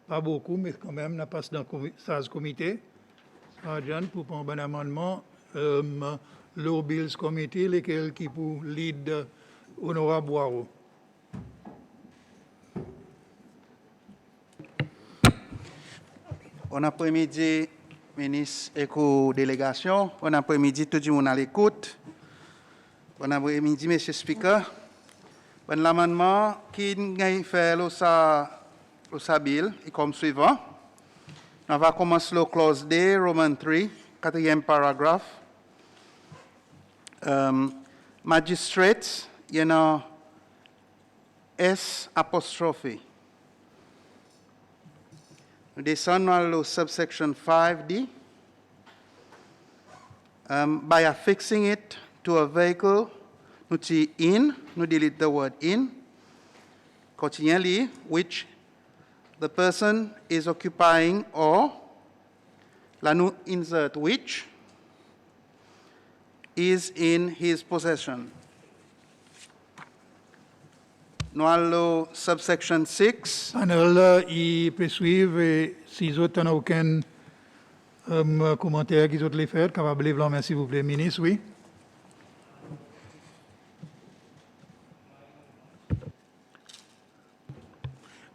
Pas beaucoup, mais quand même, on passe dans le comité. Sergeant, pour prendre un amendement, le Bills Committee, lesquels qui pour lead Honorable Boiro. Bon après-midi, ministre et co-délégation. Bon après-midi, tout le monde à l'écoute. Bon après-midi, monsieur le Speaker. Bon l'amendement qui a fait le bill est comme suivant. On va commencer le clause D, Roman 3, 4e paragraphe. Magistrates, you know, S apostrophe. Nous descendons à la subsection 5D. By affixing it to a vehicle, nous dit in, nous delete the word in. Continually, which the person is occupying or, là nous insert which, is in his possession. Nous allons subsection 6. Panel, il peut suivre et si vous n'avez aucun commentaire qu'ils ont les faire, capable de lever la main, s'il vous plaît, ministre, oui.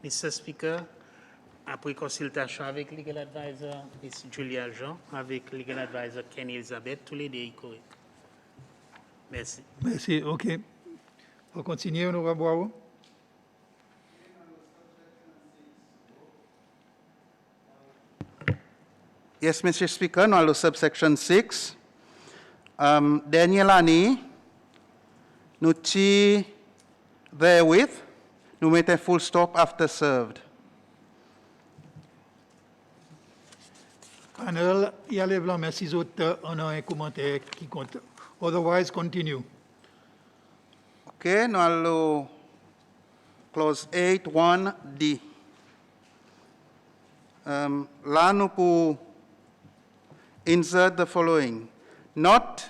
Mr. Speaker, après consultation avec Legal Advisor Ms. Julia Jean, avec Legal Advisor Kenny Elizabeth, tous les deux sont corrects. Merci. Merci, OK. On continue, on va voir. Yes, Mr. Speaker, nous allons subsection 6. Dernière année, nous avons therewith, nous mettons full stop after served. Panel, il y a levé la main, si vous avez un commentaire qui compte. Otherwise, continue. OK, nous allons clause 8, 1D. Là, nous pouvons insert the following. Not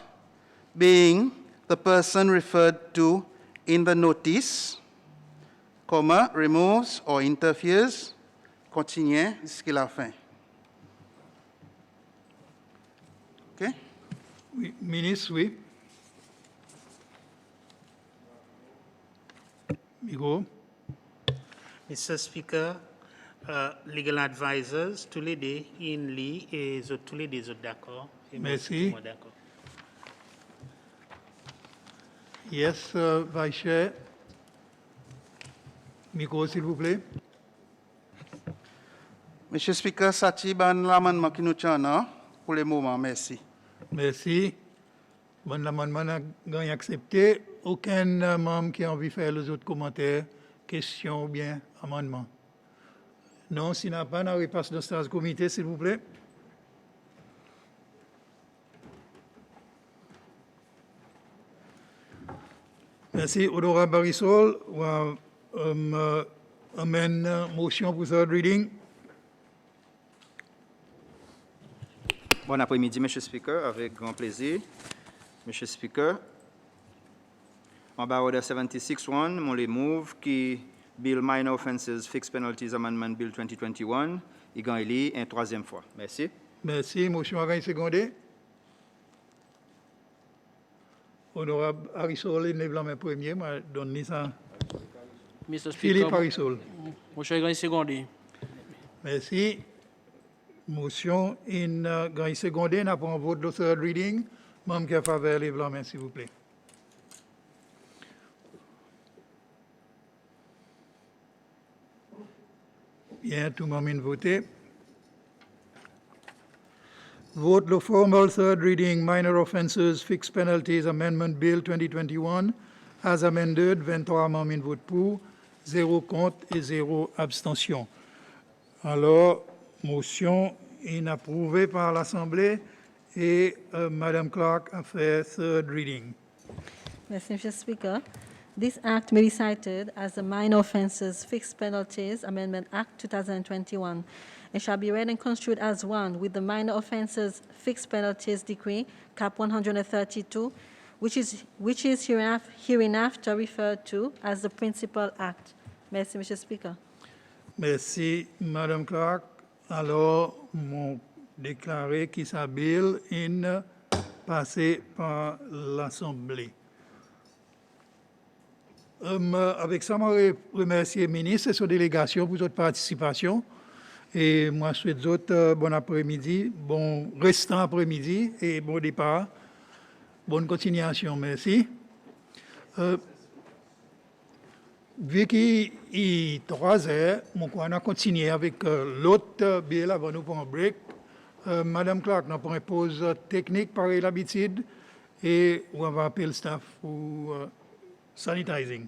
being the person referred to in the notice, comma, removes or interferes, continue jusqu'à la fin. OK? Oui, ministre, oui. Micro. Mr. Speaker, legal advisors, tous les deux, Inli et tous les deux d'accord. Et moi aussi, Merci. tout le monde d'accord. Yes, Vice Chair. Micro, s'il vous plaît. Monsieur Speaker, ça c'est l'amendement qui nous tient non? Pour le moment. Merci. Merci. Bon, l'amendement a gagné accepté. Aucun membre qui a envie de faire les autres commentaires, questions ou bien amendements. Non, s'il n'y a pas, on repasse dans ce comité, s'il vous plaît. Merci, honorable Barisol. Amène motion pour third reading. Bon après-midi, Monsieur Speaker, avec grand plaisir. Monsieur Speaker, en bas order 76-1, mon les move qui Bill Minor Offenses Fixed Penalties Amendment Bill 2021, il gagne une troisième fois. Merci. Merci, motion à 20 secondes. Honorable Harisol, il lève la main premier, moi, donne ça. Mr. Speaker, Philippe Harisol. motion est seconde. Merci. Motion in gagne seconde, n'a pas un vote de third reading. Membre qui a faveur, lève la main, s'il vous plaît. Bien, tout le monde a voté. Vote the formal third reading Minor Offences Fixed Penalties Amendment Bill 2021 as amended, 23 membres votent pour, 0 contre et 0 abstention. Alors, motion inapprouvée par l'Assemblée et Madame Clark a fait third reading. Merci, Mr. Speaker. This act may be cited as the Minor Offences Fixed Penalties Amendment Act 2021 and shall be read and construed as one with the Minor Offences Fixed Penalties Decree, Cap 132, which is hereinafter referred to as the Principal Act. Merci, Mr. Speaker. Merci, Madame Clark. Alors, mon déclaré qui s'habille in passé par l'Assemblée. Avec ça, je remercie le ministre et sa délégation pour votre participation. Et moi, je souhaite autres bon après-midi, bon restant après-midi et bon départ. Bonne continuation, merci. Vu qu'il est 3 heures, on a continué avec l'autre bill avant nous pour un break. Madame Clark, nous avons une pause technique par l'habitude et on va appeler le staff pour sanitizing.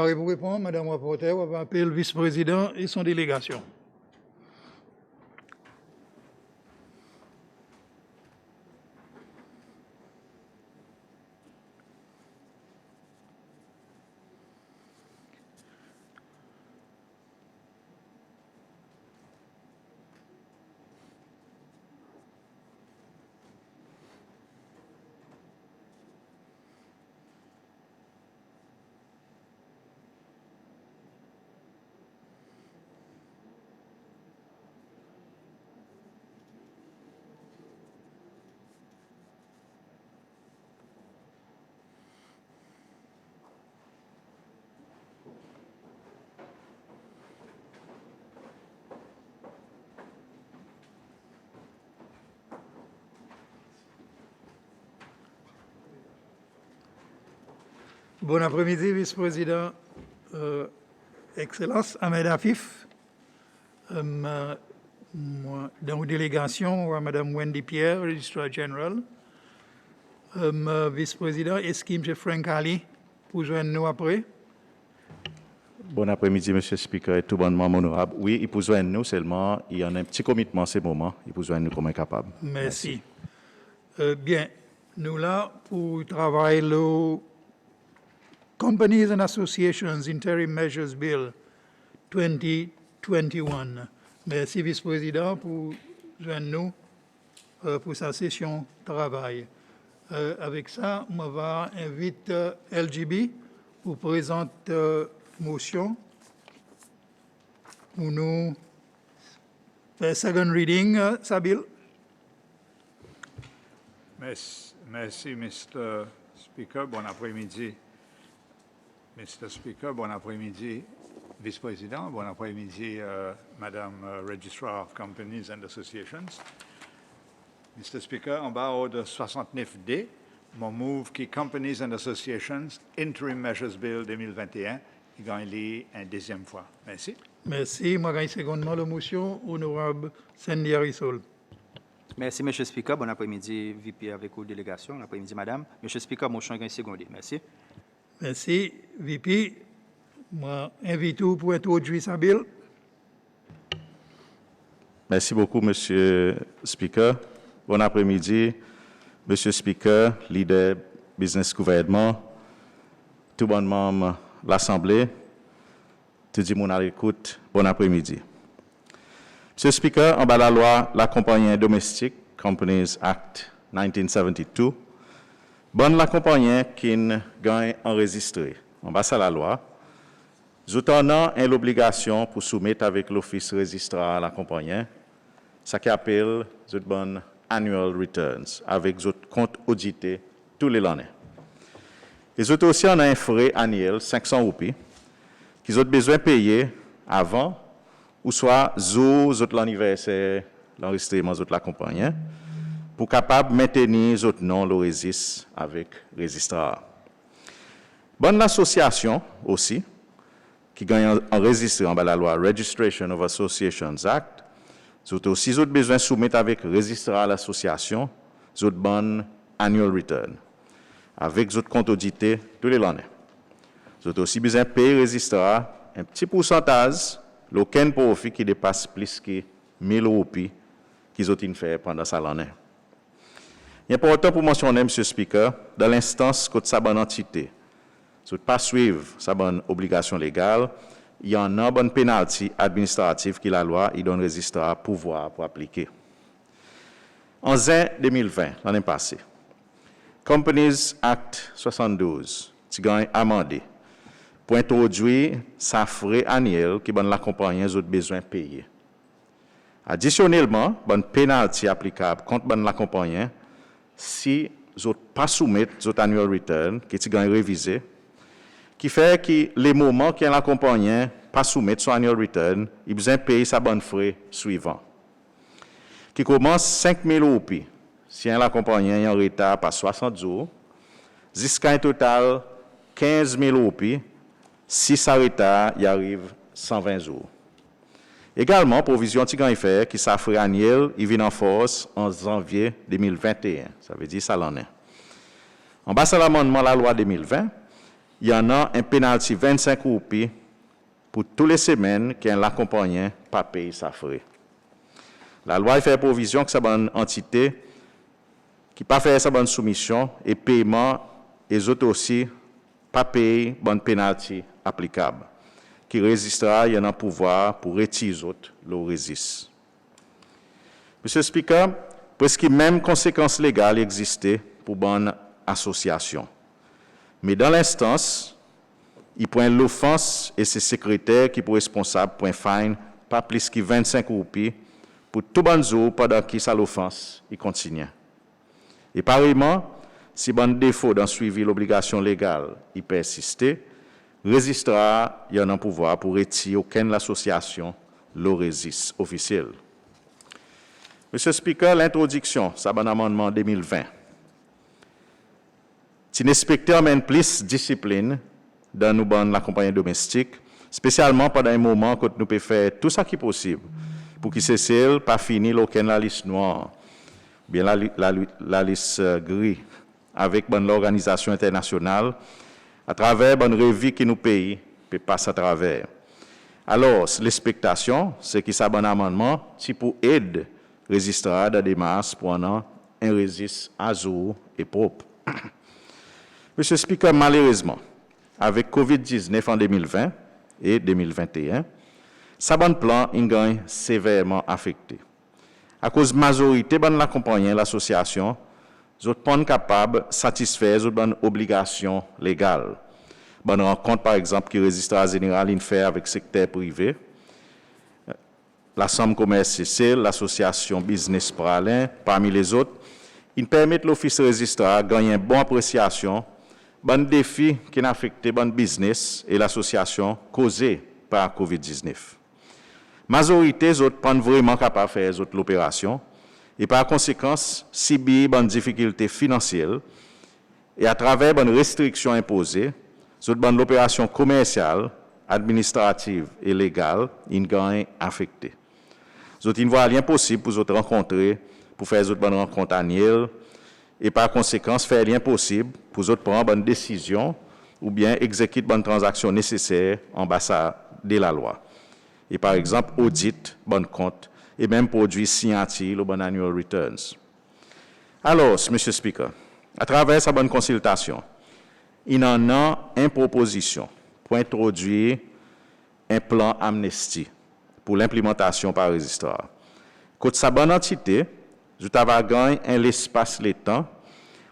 Pour répondre, Madame la rapporteure, on va appeler le vice-président et son délégation. Bon après-midi, vice-président. Excellence, Ahmed Afif. Moi, dans la délégation, Mme Wendy Pierre, Registrar Général. Vice-président, est-ce que M. Frank Ali pour joindre nous après? Bon après-midi, M. le Speaker et tout le monde honorable. Oui, il peut joindre nous seulement. Il y en a un petit commitment en ce moment. Il peut joindre nous comme incapable. Merci. Bien, nous là pour travailler le Companies and Associations Interim Measures Bill 2021. Merci, vice-président, pour joindre nous pour sa session de travail. Avec ça, on va inviter LGB pour présenter motion pour nous faire second reading, Sabil. Merci, Mr. Speaker. Bon après-midi. Mr. Speaker, bon après-midi, Vice-président. Bon après-midi, Madame Registrar of Companies and Associations. Mr. Speaker, en bas de 69D, mon move qui Companies and Associations Interim Measures Bill 2021, il gagne une deuxième fois. Merci. Merci. Moi, gagne secondement la motion, honorable Sandy Harrisol. Merci, M. le Speaker. Bon après-midi, VP avec vous, délégation. Bon après-midi, Madame. M. le Speaker, motion gagne secondé. Merci. Merci, VP. Moi, invite vous pour introduire sa bill. Merci beaucoup, Monsieur le Speaker. Bon après-midi, Monsieur le Speaker, leader business gouvernement, tout bon membre de l'Assemblée, tout le monde à l'écoute, bon après-midi. Monsieur le Speaker, en bas de la loi, la compagnie domestique, Companies Act 1972, bonne la compagnie qui gagne enregistré. En bas de la loi, nous avons l'obligation pour soumettre avec l'office registrar à la compagnie, ce qui appelle les bonnes annual returns, avec les comptes audités tous les années. Les autres aussi ont un frais annuel 500 roupies qu'ils ont besoin de payer avant ou soit l'anniversaire, l'enregistrement de la compagnie, pour capable maintenir les autres noms, le registre avec le registrar. Bonne association aussi, qui gagne enregistré en bas la loi Registration of Associations Act, vous aussi besoin de soumettre avec le registrar à l'association, vous bonne annual return, avec votre compte audité tous les années. Vous avez aussi besoin de payer le registrar un petit pourcentage, l'aucun profit qui dépasse plus que 1000 roupies qu'ils ont fait pendant cette année. Il est important pour mentionner, M. le Speaker, dans l'instance que sa bonne entité, si vous ne pas suivre sa bonne obligation légale, il y a une bonne pénalité administrative qui la loi il donne registrar pouvoir pour appliquer. En juin 2020, l'année passée, Companies Act 72, qui a amendé pour introduire sa frais annuel qui bonne la compagnie a besoin de payer. Additionnellement, bonne pénalité applicable contre bonne la compagnie si vous pas soumettre votre annual return qui est révisé, qui fait que les moments qui la compagnie pas soumettre son annual return, il besoin payer sa bonne frais suivant. Qui commence 5 000 roupies si la compagnie est en retard par 60 jours, jusqu'à un total 15 000 roupies si sa retard y arrive 120 jours. Également, provision fait qui sa frais annuel, il vient en force en janvier 2021. Ça veut dire ça l'année. En bas de l'amendement la loi 2020, il y en a un pénalty 25 roupies pour toutes les semaines qu'un l'accompagnant pas payer sa frais. La loi fait provision que sa bonne entité qui pas fait sa bonne soumission et paiement et autres aussi pas payer bonne pénalty applicable qui résistera il y en a pouvoir pour retirer les autres le résiste. Monsieur le Speaker, presque même conséquences légales existaient pour bonne association. Mais dans l'instance, il prend l'offense et ses secrétaires qui sont responsables pour un fine pas plus que 25 roupies pour tout bon jour pendant qui ça l'offense, il continue. Et pareillement, si bon défaut d'en suivre l'obligation légale, il persister, résistera, il y en a un pouvoir pour retirer aucune association le résiste officiel. Monsieur le Speaker, l'introduction, ça bon amendement 2020. Si l'inspecteur amène plus discipline dans nos bandes la compagnie domestique, spécialement pendant un moment quand nous pouvons faire tout ce qui est possible pour qu'il cesse pas finir aucune la liste noire, bien la liste grise avec l'organisation internationale à travers une revue qui nous paye peut passer à travers. Alors, l'expectation, c'est que ça bon amendement, si pour aide résistera dans des masses pendant un résiste à jour et propre. Monsieur le Speaker, malheureusement, avec COVID-19 en 2020 et 2021, sa bon plan est sévèrement affecté. À cause de la majorité de l'accompagnement l'association, nous sommes capables de satisfaire les obligations légales. Bonne rencontre, par exemple, qui résiste à général fait avec le secteur privé, la Somme commerciale, l'association Business Pralin, parmi les autres, ils permettent l'Office résistant de gagner une bonne appréciation, bon défi qui a affecté bon business et l'association causée par COVID-19. Majorité des autres sont vraiment capables de faire l'opération et par conséquent, subir bonne difficulté financière et à travers bonnes restrictions imposées, l'opération commerciale, administrative et légale, ils gagnent affecté. Il ne voit rien possible pour vous rencontrer, pour faire une bonne rencontre annuelle, et par conséquent, faire rien possible pour vous prendre une décision ou bien exécuter une bonne transaction nécessaire en bas de la loi. Et par exemple, audit, bon compte, et même produit signature ou bon annual returns. Alors, M. le Speaker, à travers sa bonne consultation, il en a une proposition pour introduire un plan amnesty pour l'implémentation par résistoire. Côte sa bonne entité, je t'avais gagné un espace le temps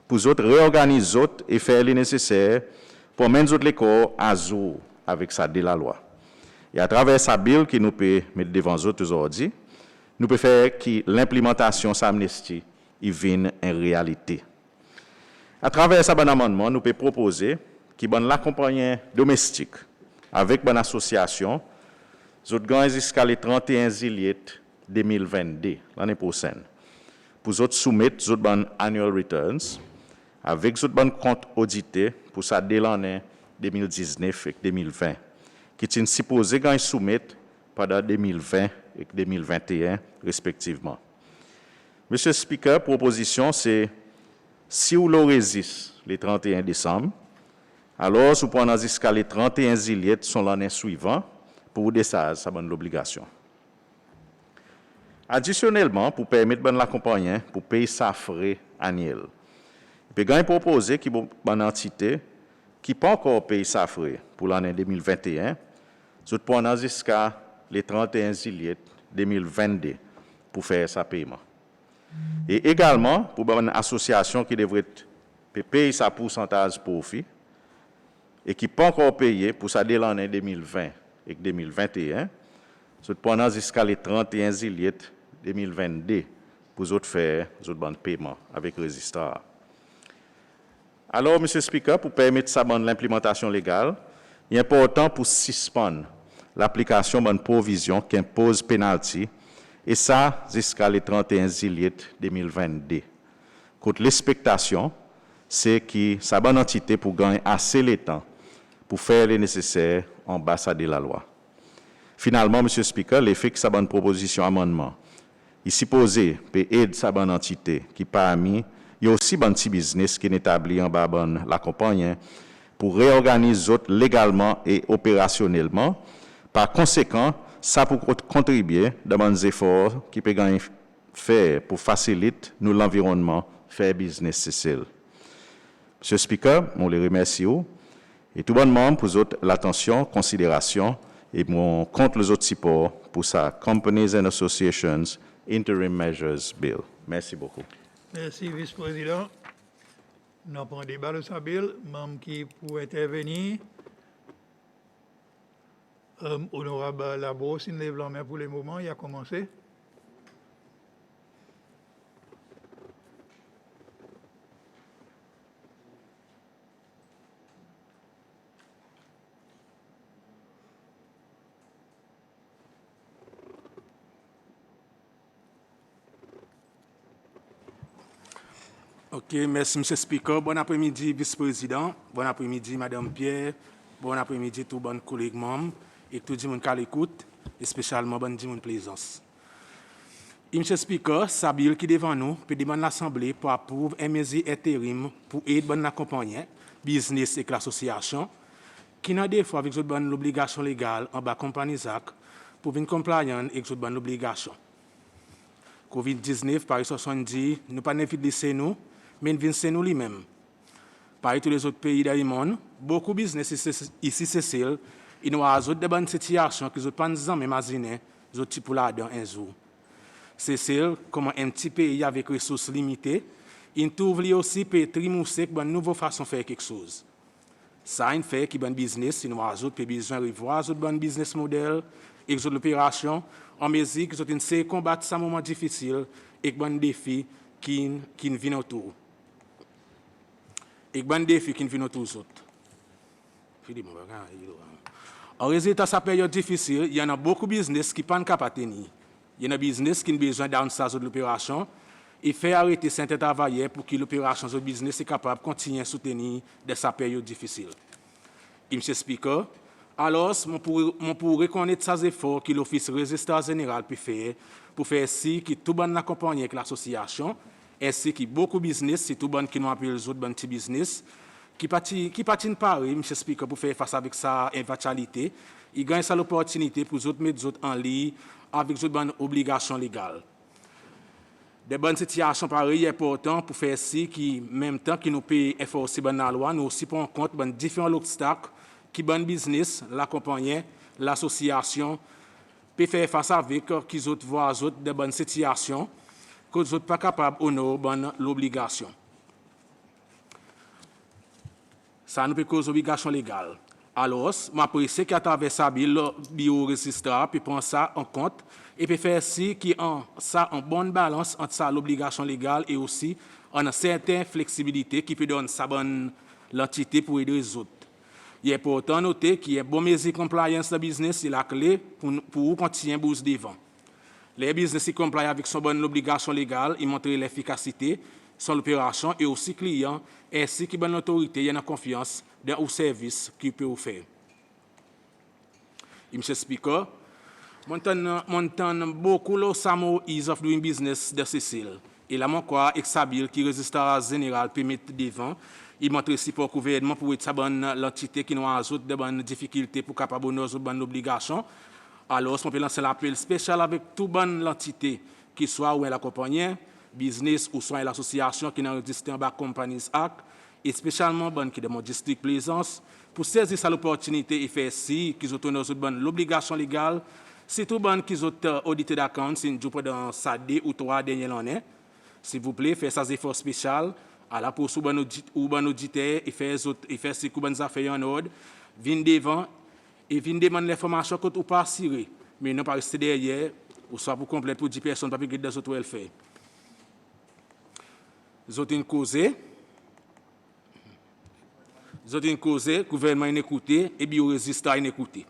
pour autres réorganiser et faire le nécessaire pour mettre les corps à jour avec ça de la loi. Et à travers sa bill qui nous peut mettre devant nous aujourd'hui, nous pouvons faire que l'implémentation de cette amnesty vienne en réalité. À travers ce bon amendement, nous pouvons proposer que l'accompagnement domestique avec une association, nous gagnons jusqu'à le 31 juillet 2022, l'année prochaine, pour nous soumettre nos annual returns avec nos comptes audités pour ça dès l'année 2019 et 2020, qui sont supposés gagner soumettre pendant 2020 et 2021 respectivement. Monsieur le Speaker, proposition c'est si vous le résistez le 31 décembre, alors vous prenez jusqu'à le 31 juillet son l'année suivante pour vous décharger sa bonne obligation. Additionnellement, pour permettre de l'accompagner pour payer sa frais annuels. Il peut proposer qu'il y ait une entité qui peut encore payer sa frais pour l'année 2021, vous prenez jusqu'à le 31 juillet 2022 pour faire sa paiement. Et également, pour une association qui devrait payer sa pourcentage profit et qui peut encore payer pour sa dès l'année 2020 et 2021, vous prenez jusqu'à le 31 juillet 2022 pour faire un paiement avec Résistar. Alors, M. le Speaker, pour permettre sa bonne l'implémentation légale, il est important pour suspendre l'application d'une provision qui impose pénalty, et ça jusqu'à le 31 juillet 2022. Contre l'expectation, c'est que sa bonne entité pour gagner assez de temps pour faire le nécessaire en bas de la loi. Finalement, M. le Speaker, l'effet que sa bonne proposition amendement, il supposé peut aider sa bonne entité qui parmi il y a aussi un petit business qui est établi en bas de la compagnie pour réorganiser légalement et opérationnellement. Par conséquent, ça pour contribuer dans les efforts qui peuvent faire pour faciliter nous l'environnement, faire business civil. Monsieur le Speaker, je les remercie et tout bonnement pour l'attention, considération et mon compte les autres supports pour ça, Companies and Associations Interim Measures Bill. Merci beaucoup. Merci, Vice-président. Nous avons un débat de ce bill. Membre qui pour intervenir. Honorable Labos, il lève la main pour le moment. Il a commencé. Ok, merci, M. Speaker. Bon après-midi, Vice-président. Bon après-midi, Mme Pierre. Bon après-midi, tous les collègues membres et tout le monde qui l'écoute, et spécialement bon monde plaisance. M. Speaker, sa bill qui devant nous peut demander l'Assemblée pour approuver un mesure intérim pour aider bon accompagner business et l'association qui n'a des fois avec l'obligation légale en bas compagnie ZAC pour venir compliant avec l'obligation. COVID-19, par 70, nous pas négliger nous, mais nous venons nous lui-même. Par tous les autres pays dans le monde, beaucoup de business ici, Cécile, ils ont des bonnes situations qui ne sont pas imaginer, ils ont pour là-dedans un jour. Cécile, comme un petit pays avec ressources limitées, ils trouvent aussi pour trimouser une nouvelle façon de faire quelque chose. Ça, il fait qui bon business, ils ont besoin de revoir un bon business model, et l'opération, en mesure qu'ils ont essayé de combattre ce moment difficile et bon défi qui viennent autour. Et bon défi qui viennent autour autres. En résultat de cette période difficile, il y en a beaucoup de business qui ne sont pas capables de tenir. Il y a des business qui ont besoin de l'opération et faire arrêter certains travailleurs pour que l'opération de business soit capable de continuer à soutenir dans cette période difficile. Monsieur Speaker, alors, on pourrait reconnaître ces efforts que l'Office résistant général peut faire pour faire ainsi que tout le monde accompagne avec l'association, ainsi que beaucoup de business, c'est tout le monde qui nous appelle les autres petits business, qui patinent pareil, M. Speaker, pour faire face avec sa éventualité, ils gagnent l'opportunité pour les autres mettre les autres en ligne avec les bonnes obligations légales. Des bonnes situations pareilles sont importantes pour faire ainsi qu'en même temps que nous payons efforcer dans la loi, nous aussi prenons en compte différents obstacles qui bon business, l'accompagner, l'association, peut faire face avec qu'ils autres voient des bonnes situations, que les autres pas capables d'honorer l'obligation. Ça nous peut causer obligation légale. Alors, je apprécie qu'à travers ça, le bio-résistant peut prendre ça en compte et peut faire ainsi qu'il y a une bonne balance entre l'obligation légale et aussi une certaine flexibilité qui peut donner sa bonne l'entité pour aider les autres. Il est important de noter qu'il y a une bonne mesure de compliance de business, c'est la clé pour continuer à booster devant. Les business qui complient avec son bonne obligation légale, ils montrent l'efficacité, son opération et aussi client, ainsi que bonne autorité, il y a une confiance dans le service qu'il peut faire. Monsieur Speaker, montant beaucoup le SAMO Ease of Doing Business de Cécile. Et là, mon quoi, Exabil, qui résiste à général, peut mettre devant. Il montre aussi pour le gouvernement pour être l'entité qui nous a des bonnes difficultés pour capable de nos bonnes obligations. Alors, on peut lancer l'appel spécial avec toute bonne l'entité, qui soit ou l'accompagnant, business ou soit l'association qui n'a existé en bas Companies Act, et spécialement bonne qui demande district plaisance, pour saisir cette opportunité et faire si qu'ils ont nos bonnes l'obligation légale, c'est tout bon qu'ils ont audité d'account, c'est une journée dans sa 2 ou 3 dernières années. S'il vous plaît, faites ces efforts spéciaux. À la pour bon auditeur et faire ces bonnes affaires en ordre, viennent devant et viennent demander l'information que vous pas assuré, mais non pas rester derrière, ou soit pour compléter pour 10 personnes, pas pour des autres welfare. Vous avez une cause, le gouvernement est écouté et bio-résistant est écouté.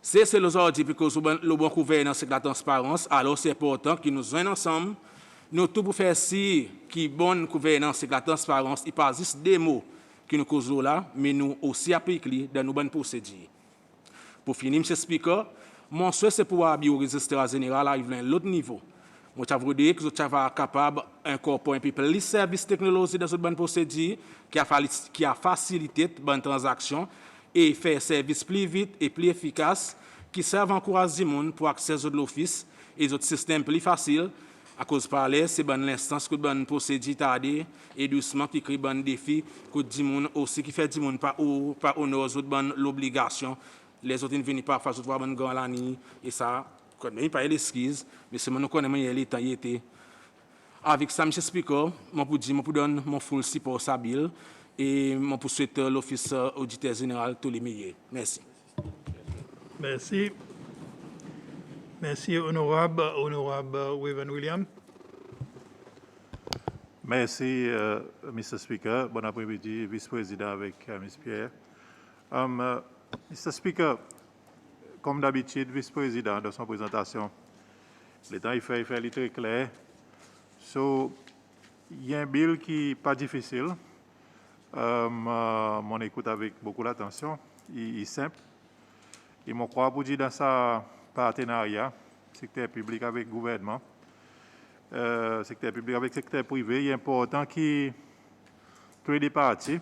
C'est le aujourd'hui pour que le bon gouvernement, c'est la transparence, alors c'est important que nous soyons ensemble. Nous tout pour faire si qui bonne gouvernance et la transparence, il pas juste des mots qui nous causent là, mais nous aussi appliquer dans nos bonnes procédures. Pour finir, M. Speaker, mon souhait c'est pour la bio-résistance générale arriver à l'autre niveau. Moi, je veux dire que vous êtes capable d'incorporer un peu plus de services technologiques dans cette bonne procédure qui a facilité de bonnes transactions et faire services plus vite et plus efficaces qui servent à encourager les gens pour accéder à l'office et aux systèmes plus faciles. À cause de parler, c'est bonne l'instance que bonne procédure tardée et doucement qui crée bon défi que dit monde aussi qui fait dit monde pas honorer aux bonne l'obligation les autres ne viennent pas face voir bonne grand l'année et ça connaît pas l'excuse mais c'est nous connaît l'état y était avec ça monsieur speaker moi pour dire moi pour donner mon full support à Bill et moi pour souhaiter l'office auditeur général tous les meilleurs merci. Merci. Merci, honorable Weven William. Merci, Mr. Speaker. Bon après-midi, vice-président avec Ms. Pierre. Mr. Speaker, comme d'habitude, vice-président dans son présentation, le temps il fait très clair. So, il y a un bill qui n'est pas difficile. Mon écoute avec beaucoup d'attention. Il est simple. Et je crois pour dire dans sa partenariat, secteur public avec le gouvernement, secteur public avec le secteur privé, il est important que tous les parties,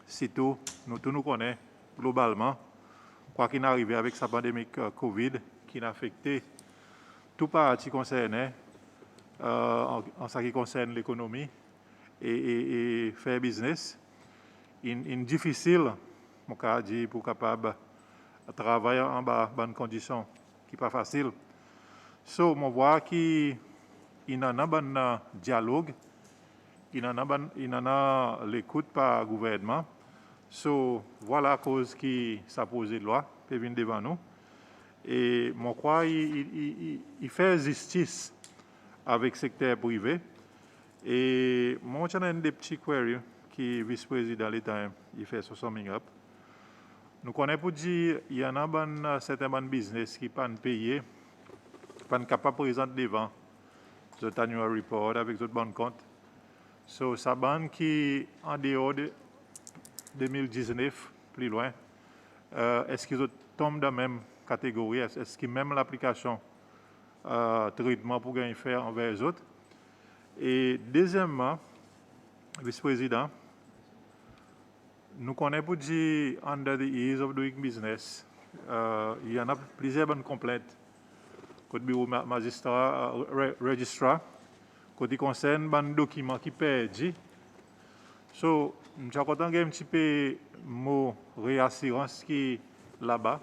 surtout nous tous nous connaissons globalement, quoi qu'il arrive avec sa pandémie Covid qui a affecté tout parti concerné en ce qui concerne l'économie et faire business. Il est difficile, mon cas dit, pour capable travailler en bonnes conditions, qui n'est pas facile. So, on voit qu'il y a un bon dialogue, il y a l'écoute par le gouvernement. So, voilà la cause qui s'est posée de loi, qui vient devant nous. Et je crois qu'il fait justice avec le secteur privé. Et moi, j'ai des petits queries qui vice-président de l'État, il fait son summing up. Nous connaissons pour dire qu'il y a certains business qui ne sont pas payés, qui ne sont pas présents devant le annual report avec d'autres bons comptes. So, ça ban qui en dehors de 2019, plus loin, est-ce qu'ils tombent dans la même catégorie? Est-ce que même l'application traitement pour gagner faire envers les autres? Et deuxièmement, vice-président, nous connaissons pour dire, under the ease of doing business, il y en a plusieurs bonnes complaintes. Côté bureau magistrat, registrar, côté concerne des documents qui perdus. So, nous avons un petit peu mot réassurance qui est là-bas.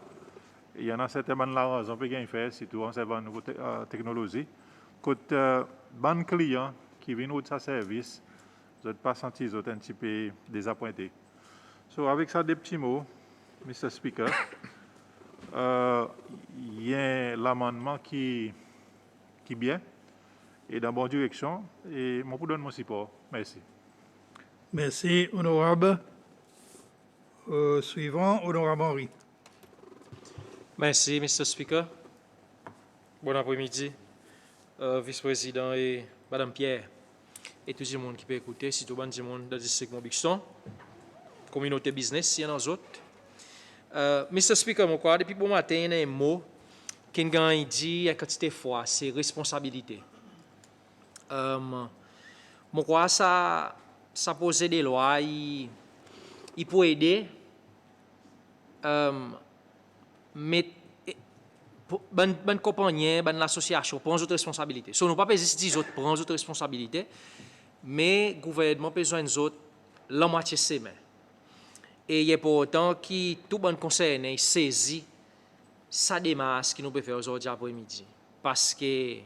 Il y en a certaines raisons pour gagner faire, surtout en servant de nouvelles technologies. Côté ban client qui vient de sa service, vous n'êtes pas senti un petit peu désappointé. So, avec ça, des petits mots, Mr. Speaker, il y a l'amendement qui est bien et dans la bonne direction. Et je vous donne mon support. Merci. Merci, honorable. Suivant, honorable Henry. Merci, Mr. Speaker. Bon après-midi, vice-président et Madame Pierre, et tout le monde qui peut écouter, si tout le monde dans le district Montbixon, communauté business, il y en a d'autres. Mr. Speaker, je crois, depuis bon matin, il y a un mot qui a dit à quantité de fois, c'est responsabilité. Je crois que ça pose des lois, il peut aider, mais bonne compagnie, bonne association prend d'autres responsabilités. So, nous ne pouvons pas dire que autres prennent d'autres responsabilités, mais le gouvernement a besoin d'autres la moitié de ses mains. Et il est pour autant que tout le monde concerné saisit sa démarche qui nous peut faire aujourd'hui après-midi. Parce que la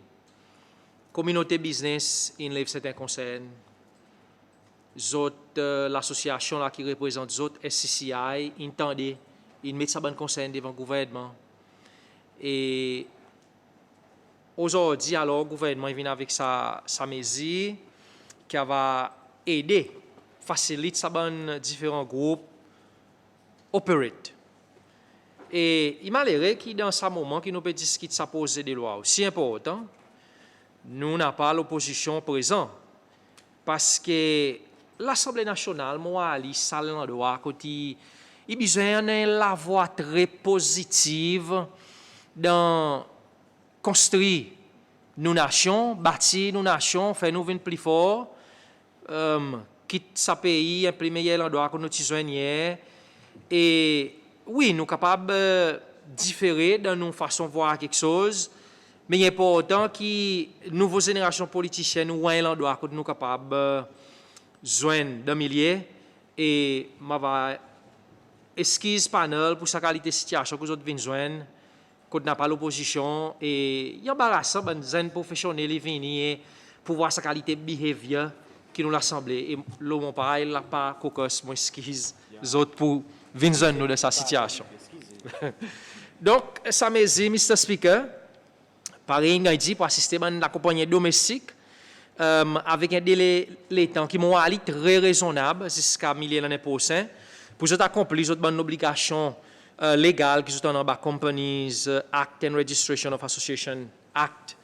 communauté business, il lève certains concerns. L'association qui représente les autres, SCCI, entendez, ils mettent sa bonne concern devant le gouvernement. Et aujourd'hui, alors, le gouvernement vient avec sa mesure qui va aider, faciliter sa bonne différents groupes operate. Et il m'a l'air que dans ce moment, qui nous peut discuter sa poser des lois aussi important, nous n'avons pas l'opposition présente. Parce que l'Assemblée nationale, moi, elle est l'endroit côté, il a besoin de la voix très positive dans construire nous nations, bâtir nous nations, faire nous venir plus fort, quitte sa pays, imprimer l'endroit que nous tisons. Et oui, nous sommes capables de différer dans nos façons de voir quelque chose, mais il est important que les nouvelles générations politiciennes nous voient l'endroit que nous sommes capables de joindre dans le milieu. Et je vais esquisse panel pour sa qualité de situation que vous venez joindre, quand n'a pas l'opposition. Et il y a embarrassant, les professionnels venir pour voir sa qualité de behavior qui nous l'assemblée. Et l'homme pareil, il n'a pas caucus, moi esquisse, les autres pour venir joindre de sa situation. Donc, ça me dit, Mr. Speaker, pareil, il a dit pour assister à la compagnie domestique, avec un délai de temps qui m'a allé très raisonnable jusqu'à milieu de l'année prochaine, pour accomplir une obligation légale qui sont dans le Companies Act and Registration of Association Act.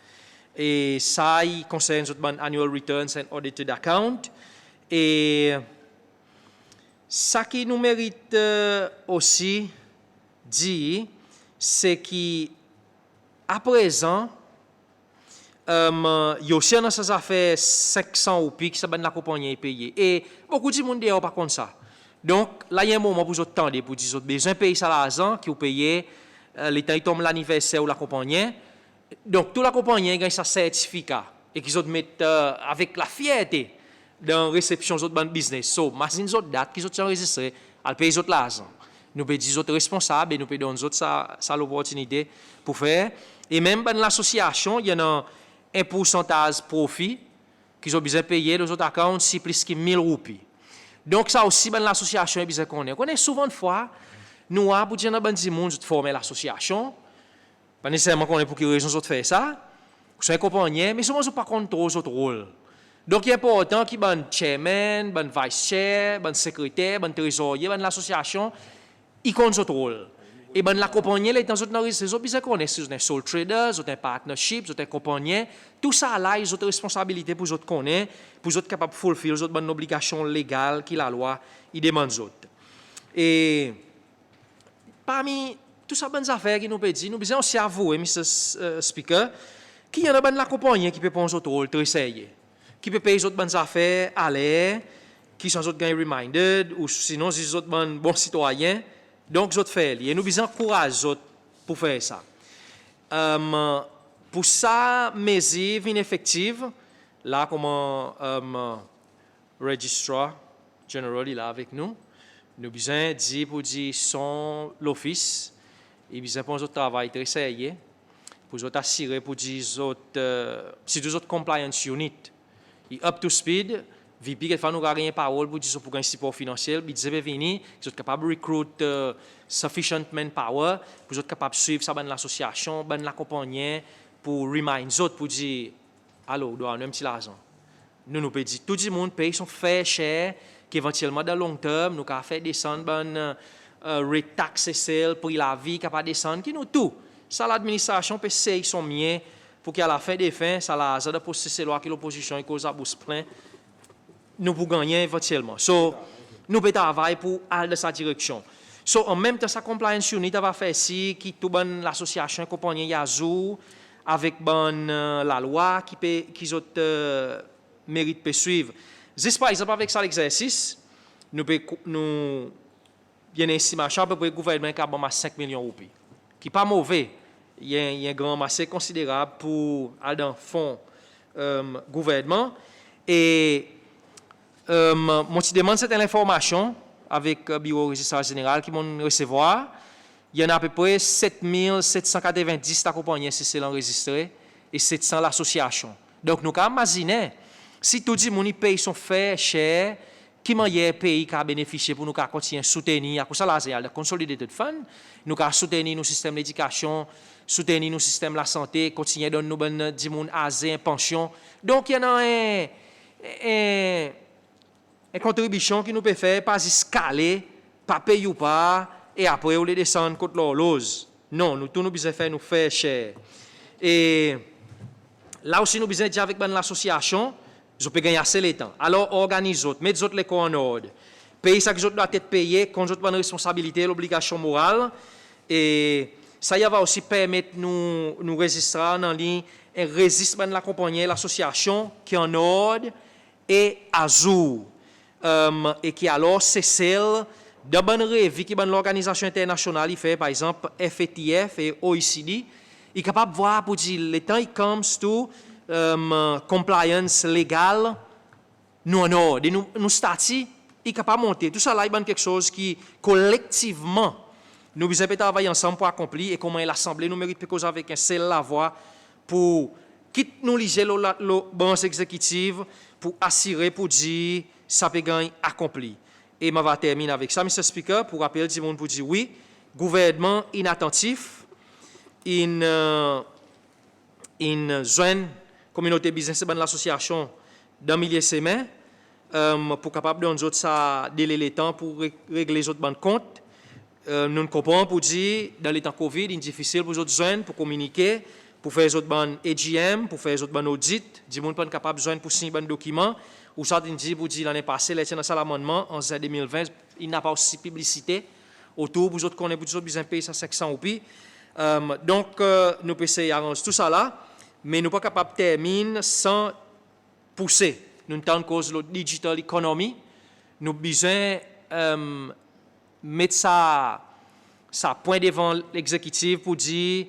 Et ça, il concerne les annual returns and audited account. Et ça qui nous mérite aussi dire, c'est qu'à présent, il y a aussi dans ces affaires 500 ou plus qui sont la compagnie payée. Et beaucoup de monde n'est pas comme ça. Donc, là, il y a un moment pour vous attendre, pour dire que vous avez besoin de payer ça l'argent, qui vous payez, l'État tombe l'anniversaire ou la compagnie. Donc, toute la compagnie gagne sa certificat et qu'ils mettent avec la fierté dans la réception de votre business. So, mais une autre date qui sont enregistrées, elle paye les autres l'argent. Nous payons les autres responsables et nous payons les autres ça l'opportunité pour faire. Et même dans l'association, il y a un pourcentage profit qu'ils ont besoin de payer les autres accounts si plus que 1000 roupies. Donc, ça aussi, dans l'association, il y a besoin de connaître. On est souvent de fois, nous, pour dire que nous avons formé l'association, pas nécessairement qu'on est pour quelle raison nous faire ça, c'est un compagnie, mais souvent, nous pas contre trop autres rôles. Donc, il est important qu'il y ait un chairman, un vice-chair, un secrétaire, un trésorier, dans l'association, ils comptent autres rôles. Et dans la compagnie, les autres besoin de connaître si vous êtes sole trader, vous êtes un partnership, vous êtes un compagnie, tout ça là, ils ont des responsabilités pour vous connaître, pour vous être capable de fulfill, vous avez une obligation légale qui la loi, il demande aux autres. Et parmi toutes ces bonnes affaires qui nous peut dire, nous besoin aussi avouer, Mr. Speaker, qu'il y en a dans la compagnie qui peut prendre un autre rôle très sérieux, qui peut payer les autres bonnes affaires à l'air, qui sont autres gains reminded, ou sinon, si les autres bons citoyens. Donc, je fais et nous besoin encourager pour faire ça. Pour ça, mesure ineffective, là, comme registrar general là avec nous, nous besoin dire pour dire son l'office, et besoin pour notre travail très sérieux, pour nous assurer pour dire si nous autres compliance unit, up to speed. VP qui fait nous gagner parole pour dire pour un support financier, il devait venir, ils sont capables de recruter sufficient manpower pour être capable de suivre ça dans l'association, dans la compagnie pour remind les autres pour dire allô, doit un petit l'argent. Nous pouvons dire tout le monde paye son fair share qui éventuellement dans long terme nous avons fait descendre rate tax et pour la vie capable descendre qui nous tout. Ça l'administration peut essayer son mieux pour qu'à la fin des fins ça la de processer loi que l'opposition cause à bout plein. Nous pouvons gagner éventuellement. So, nous pouvons travailler pour aller dans cette direction. So, en même temps, sa compliance unit va faire ici, qui tout bon l'association compagnie Yazoo, avec bon la loi qui mérite de suivre. Juste par exemple, avec ça l'exercice, nous bien estimation à peu près le gouvernement qui a 5 millions de roupies. Qui n'est pas mauvais. Il y a un grand massé considérable pour aller dans le fonds gouvernement. Et moi, je demande cette information avec le bureau registrar général qui vont recevoir. Il y en a à peu près 7790 compagnies SCC enregistrées et 700 l'association. Donc, nous avons imaginé, si tout le monde paye son fait cher, qui est le pays qui a bénéficié pour nous continuer à soutenir, à cause de la consolidated fund, nous avons soutenir nos systèmes d'éducation, soutenir nos systèmes de la santé, continuer à donner nos bonnes pension. Donc, il y en a une contribution qui nous peut faire, pas escaler, pas payer ou pas, et après, on les descendre contre l'horloge. Non, nous, tout nous besoin faire, nous faire cher. Et là aussi, nous besoin dire avec l'association, je peux gagner assez de temps. Alors, organisez-vous, mettez les cours en ordre. Payez ça que vous doit être payé, quand vous avez une responsabilité, l'obligation morale. Et ça va aussi permettre nous registrer en ligne et résiste ben l'accompagner l'association qui en ordre et Azur et qui alors c'est celle de bonne rêve qui ben l'organisation internationale il fait par exemple FATF et OECD il est capable de voir pour dire le temps il comes to compliance légale nous en ordre et nous stati il est capable de monter tout ça là il y a quelque chose qui collectivement nous devons travailler ensemble pour accomplir et comment l'Assemblée nous mérite cause avec un seul la voix pour quitte nous liger le branche exécutive pour assurer pour dire ça peut gagner accompli. Et je vais terminer avec ça, Mr. Speaker, pour rappeler du monde pour dire oui, gouvernement inattentif, une jeune communauté business et l'association d'un millier de semaines pour capable de nous autres ça délai les temps pour régler les autres banques comptes. Nous comprenons pour dire dans les temps Covid, il est difficile pour les autres jeunes pour communiquer, pour faire les autres banques AGM, pour faire les autres banques audit, du monde pas capable de joindre pour signer des documents. Ou ça, il dit pour dire l'année passée, dans ça l'amendement en 2020, il n'a pas aussi publicité autour pour les autres qu'on est pour les autres besoin payer ça 500 ou plus. Donc nous pouvons essayer d'arranger tout ça là, mais nous ne sommes pas capables de terminer sans pousser. Nous avons cause de la digital economy. Nous avons besoin mettre ça point devant l'exécutif pour dire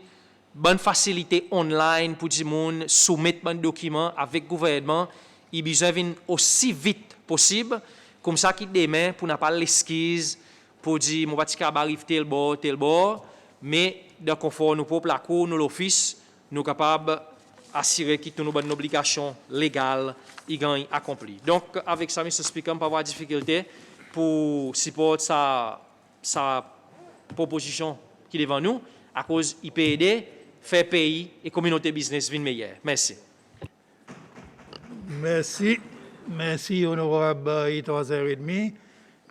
bonne facilité online pour dire monde soumettre bon document avec le gouvernement. Il besoin venir aussi vite possible, comme ça qui demain pour n'a pas l'esquisse pour dire mon bâti arrive tel bord, mais de confort nous propre la cour, nous l'office, nous capables assurer que nous bonne obligation légale y gagne accompli. Donc avec ça, Mr. Speaker, on pas avoir difficulté pour supporter sa proposition qui est devant nous à cause IPED faire pays et communauté business vin meilleur. Merci. Merci. Merci, honorable 3h30.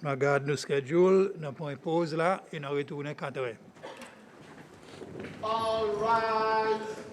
Nous regardons le schedule, nous prenons une pause là et nous retournons à 4h. All rise.